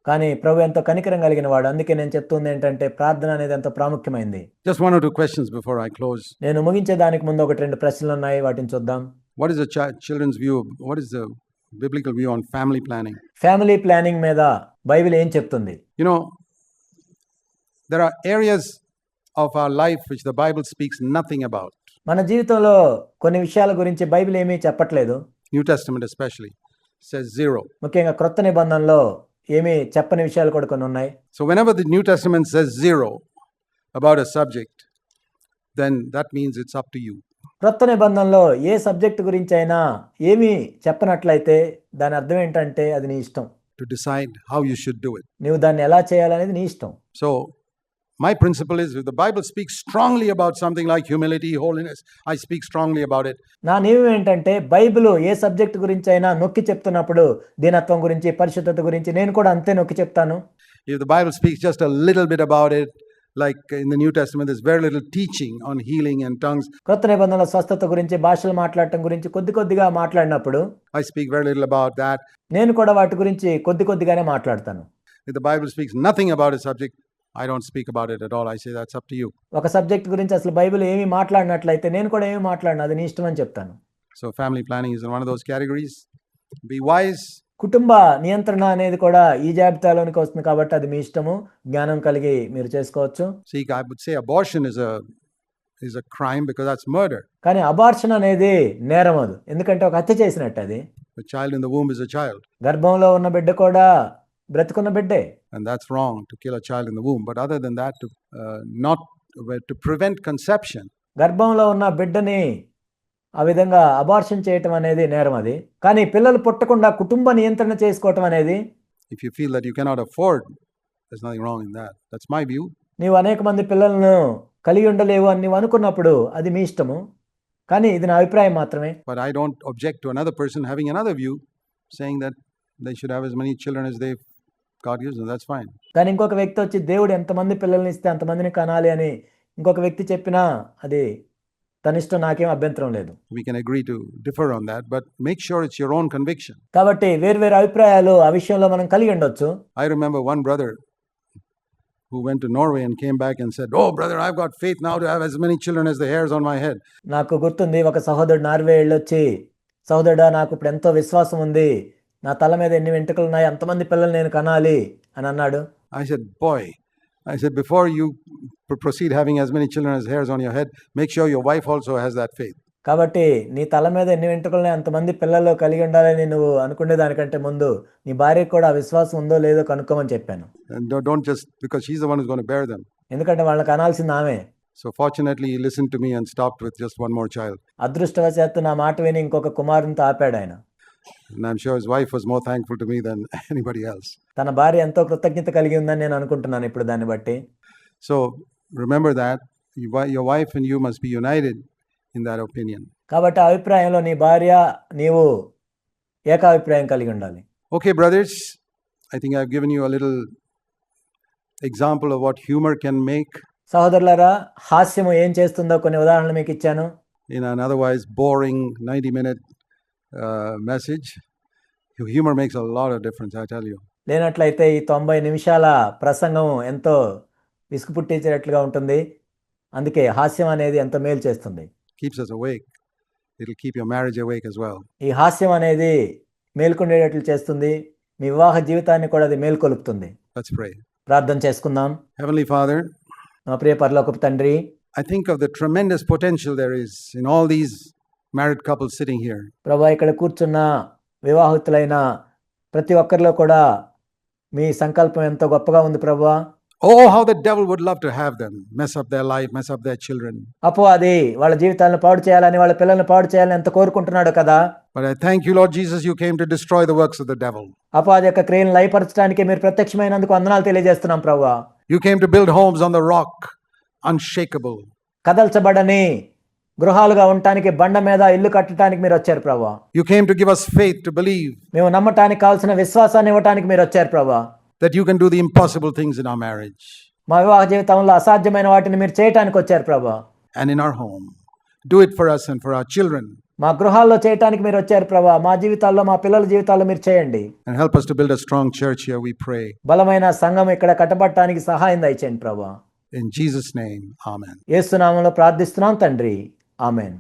కానీ ప్రభు ఎంతో కనికరం కలిగిన వాడు. అందుకే నేను చెప్తుంది ఏంటంటే ప్రార్థన అనేది ఎంతో ప్రాముఖ్యమైంది. Just one or two questions before I close. నేను ముగించే దానికి ముందు ఒకటి రెండు ప్రశ్నలు ఉన్నాయి, వాటిని చూద్దాం. What is the children's view? What is the biblical view on family planning? Family planning మీద బైబిల్ ఏం చెప్తుంది? You know, there are areas of our life which the Bible speaks nothing about. మన జీవితంలో కొన్ని విషయాల గురించి బైబిల్ ఏమీ చెప్పట్లేదు. New Testament especially says zero. ముఖ్యంగా క్రొత్త నిబంధనలో ఏమీ చెప్పని విషయాలు కూడా కొన్ని ఉన్నాయి. So whenever the New Testament says zero about a subject, then that means it's up to you. క్రొత్త నిబంధనలో ఏ సబ్జెక్ట్ గురించి అయినా ఏమీ చెప్పనట్లయితే దాని అర్థం ఏంటంటే అది నీ ఇష్టం. To decide how you should do it. నువ్వు దాన్ని ఎలా చేయాలనేది నీ ఇష్టం. So my principle is, if the Bible speaks strongly about something like humility, holiness, I speak strongly about it. నా నియమం ఏంటంటే బైబిల్ ఏ సబ్జెక్ట్ గురించి అయినా నొక్కి చెప్తున్నప్పుడు దీనత్వం గురించి, పరిశుద్ధత గురించి నేను కూడా అంతే నొక్కి చెప్తాను. If the Bible speaks just a little bit about it, like in the New Testament, there's very little teaching on healing and tongues. క్రొత్త నిబంధనల స్వస్థత గురించి, భాషలు మాట్లాడటం గురించి కొద్దిగా మాట్లాడినప్పుడు I speak very little about that. నేను కూడా వాటి గురించి కొద్దిగానే మాట్లాడతాను. If the Bible speaks nothing about a subject, I don't speak about it at all. I say that's up to you. ఒక సబ్జెక్ట్ గురించి అసలు బైబిల్ ఏమీ మాట్లాడినట్లయితే నేను కూడా ఏమీ మాట్లాడను, అది నీ ఇష్టం అని చెప్తాను. So family planning is in one of those categories. Be wise. కుటుంబ నియంత్రణ అనేది కూడా ఈ జాబితాలోనికి వస్తుంది కాబట్టి అది మీ ఇష్టము, జ్ఞానం కలిగి మీరు చేసుకోవచ్చు. See, I would say abortion is a crime because that's murder. కానీ అబార్షన్ అనేది నేరం, అది ఎందుకంటే ఒక హత్య చేసినట్టు. అది A child in the womb is a child. గర్భంలో ఉన్న బిడ్డ కూడా బ్రతుకున్న బిడ్డే. And that's wrong to kill a child in the womb. But other than that, to prevent conception. గర్భంలో ఉన్న బిడ్డని ఆ విధంగా అబార్షన్ చేయటం అనేది నేరం. అది కానీ పిల్లలు పుట్టకుండా కుటుంబ నియంత్రణ చేసుకోవటం అనేది, If you feel that you cannot afford, there's nothing wrong in that. That's my view. నీవు అనేక మంది పిల్లలను కలిగి ఉండలేవు అని నీవు అనుకున్నప్పుడు అది మీ ఇష్టము, కానీ ఇది నా అభిప్రాయం మాత్రమే. But I don't object to another person having another view, saying that they should have as many children as God gives them. That's fine. కానీ ఇంకొక వ్యక్తి వచ్చి దేవుడు ఎంతమంది పిల్లల్ని ఇస్తే అంతమందిని కనాలి అని ఇంకొక వ్యక్తి చెప్పినా అది తన ఇష్టం, నాకేం అభ్యంతరం లేదు. We can agree to differ on that, but make sure it's your own conviction. కాబట్టి వేర్వేరు అభిప్రాయాలు ఆ విషయంలో మనం కలిగి ఉండొచ్చు. I remember one brother who went to Norway and came back and said, "Oh brother, I've got faith now to have as many children as the hairs on my head." నాకు గుర్తుంది, ఒక సహోదరుడు నార్వే వెళ్ళొచ్చి, సహోదరుడా నాకు ఇప్పుడు ఎంతో విశ్వాసం ఉంది, నా తల మీద ఎన్ని వెంట్రుకలు ఉన్నాయి, అంతమంది పిల్లలు నేను కనాలి అని అన్నాడు. I said, boy, before you proceed having as many children as hairs on your head, make sure your wife also has that faith. కాబట్టి నీ తల మీద ఎన్ని వెంట్రుకలు అంతమంది పిల్లలు కలిగి ఉండాలని నువ్వు అనుకునే దానికంటే ముందు నీ భార్యకు కూడా విశ్వాసం ఉందో లేదో కనుక్కోమని చెప్పాను. And don't just because she's the one who's going to bear them. ఎందుకంటే వాళ్ళకి అనాల్సింది ఆమె. So fortunately he listened to me and stopped with just one more child. అదృష్టవశాత్తు నా మాట విని ఇంకొక కుమారునితో ఆపాడు ఆయన. And I'm sure his wife was more thankful to me than anybody else. తన భార్య ఎంతో కృతజ్ఞత కలిగి ఉందని నేను అనుకుంటున్నాను ఇప్పుడు దాన్ని బట్టి. So remember that your wife and you must be united in that opinion. కాబట్టి ఆ అభిప్రాయంలో నీ భార్య నీవు ఏకాభిప్రాయం కలిగి ఉండాలి. Okay brothers, I think I've given you a little example of what humor can make. సహోదరులారా, హాస్యము ఏం చేస్తుందో కొన్ని ఉదాహరణలు మీకు ఇచ్చాను. In an otherwise boring 90-minute message, humor makes a lot of difference, I tell you. లేనట్లయితే ఈ 90 నిమిషాల ప్రసంగం ఎంతో విసుగు పుట్టించేటట్లుగా ఉంటుంది. అందుకే హాస్యం అనేది ఎంతో మేలు చేస్తుంది. Keeps us awake. It'll keep your marriage awake as well. ఈ హాస్యం అనేది మేల్కొనేటట్లు చేస్తుంది, మీ వివాహ జీవితాన్ని కూడా అది మేల్కొలుపుతుంది. Let's pray. ప్రార్థన చేసుకుందాం. Heavenly Father, మా ప్రియ పరలోకపు తండ్రి, I think of the tremendous potential there is in all these married couples sitting here. ప్రభువా, ఇక్కడ కూర్చున్న వివాహితులైన ప్రతి ఒక్కరిలో కూడా మీ సంకల్పం ఎంతో గొప్పగా ఉంది ప్రభువా. Oh, how the devil would love to have them mess up their life, mess up their children. అపవాది వాళ్ళ జీవితాలను పాడు చేయాలని, వాళ్ళ పిల్లల్ని పాడు చేయాలని ఎంత కోరుకుంటున్నాడు కదా. But I thank you, Lord Jesus, you came to destroy the works of the devil. అపవాది యొక్క క్రియలను లయపరచడానికి మీరు ప్రత్యక్షమైనందుకు వందనాలు తెలియజేస్తున్నాం ప్రభువా. You came to build homes on the rock, unshakable. కదల్చబడని గృహాలుగా ఉండటానికి, బండ మీద ఇల్లు కట్టడానికి మీరు వచ్చారు ప్రభువా. You came to give us faith to believe మేము నమ్మటానికి కావాల్సిన విశ్వాసాన్ని ఇవ్వటానికి మీరు వచ్చారు ప్రభువా. that you can do the impossible things in our marriage మా వివాహ జీవితంలో అసాధ్యమైన వాటిని మీరు చేయటానికి వచ్చారు ప్రభువా. and in our home. Do it for us and for our children. మా గృహాల్లో చేయటానికి మీరు వచ్చారు ప్రభువా. మా జీవితాల్లో, మా పిల్లల జీవితాల్లో మీరు చేయండి. And help us to build a strong church here, we pray. బలమైన సంఘం ఇక్కడ కట్టబడటానికి సహాయం దయచేయండి ప్రభువా. In Jesus' name, amen. యేసు నామములో ప్రార్థిస్తున్నాం తండ్రి, ఆమేన్.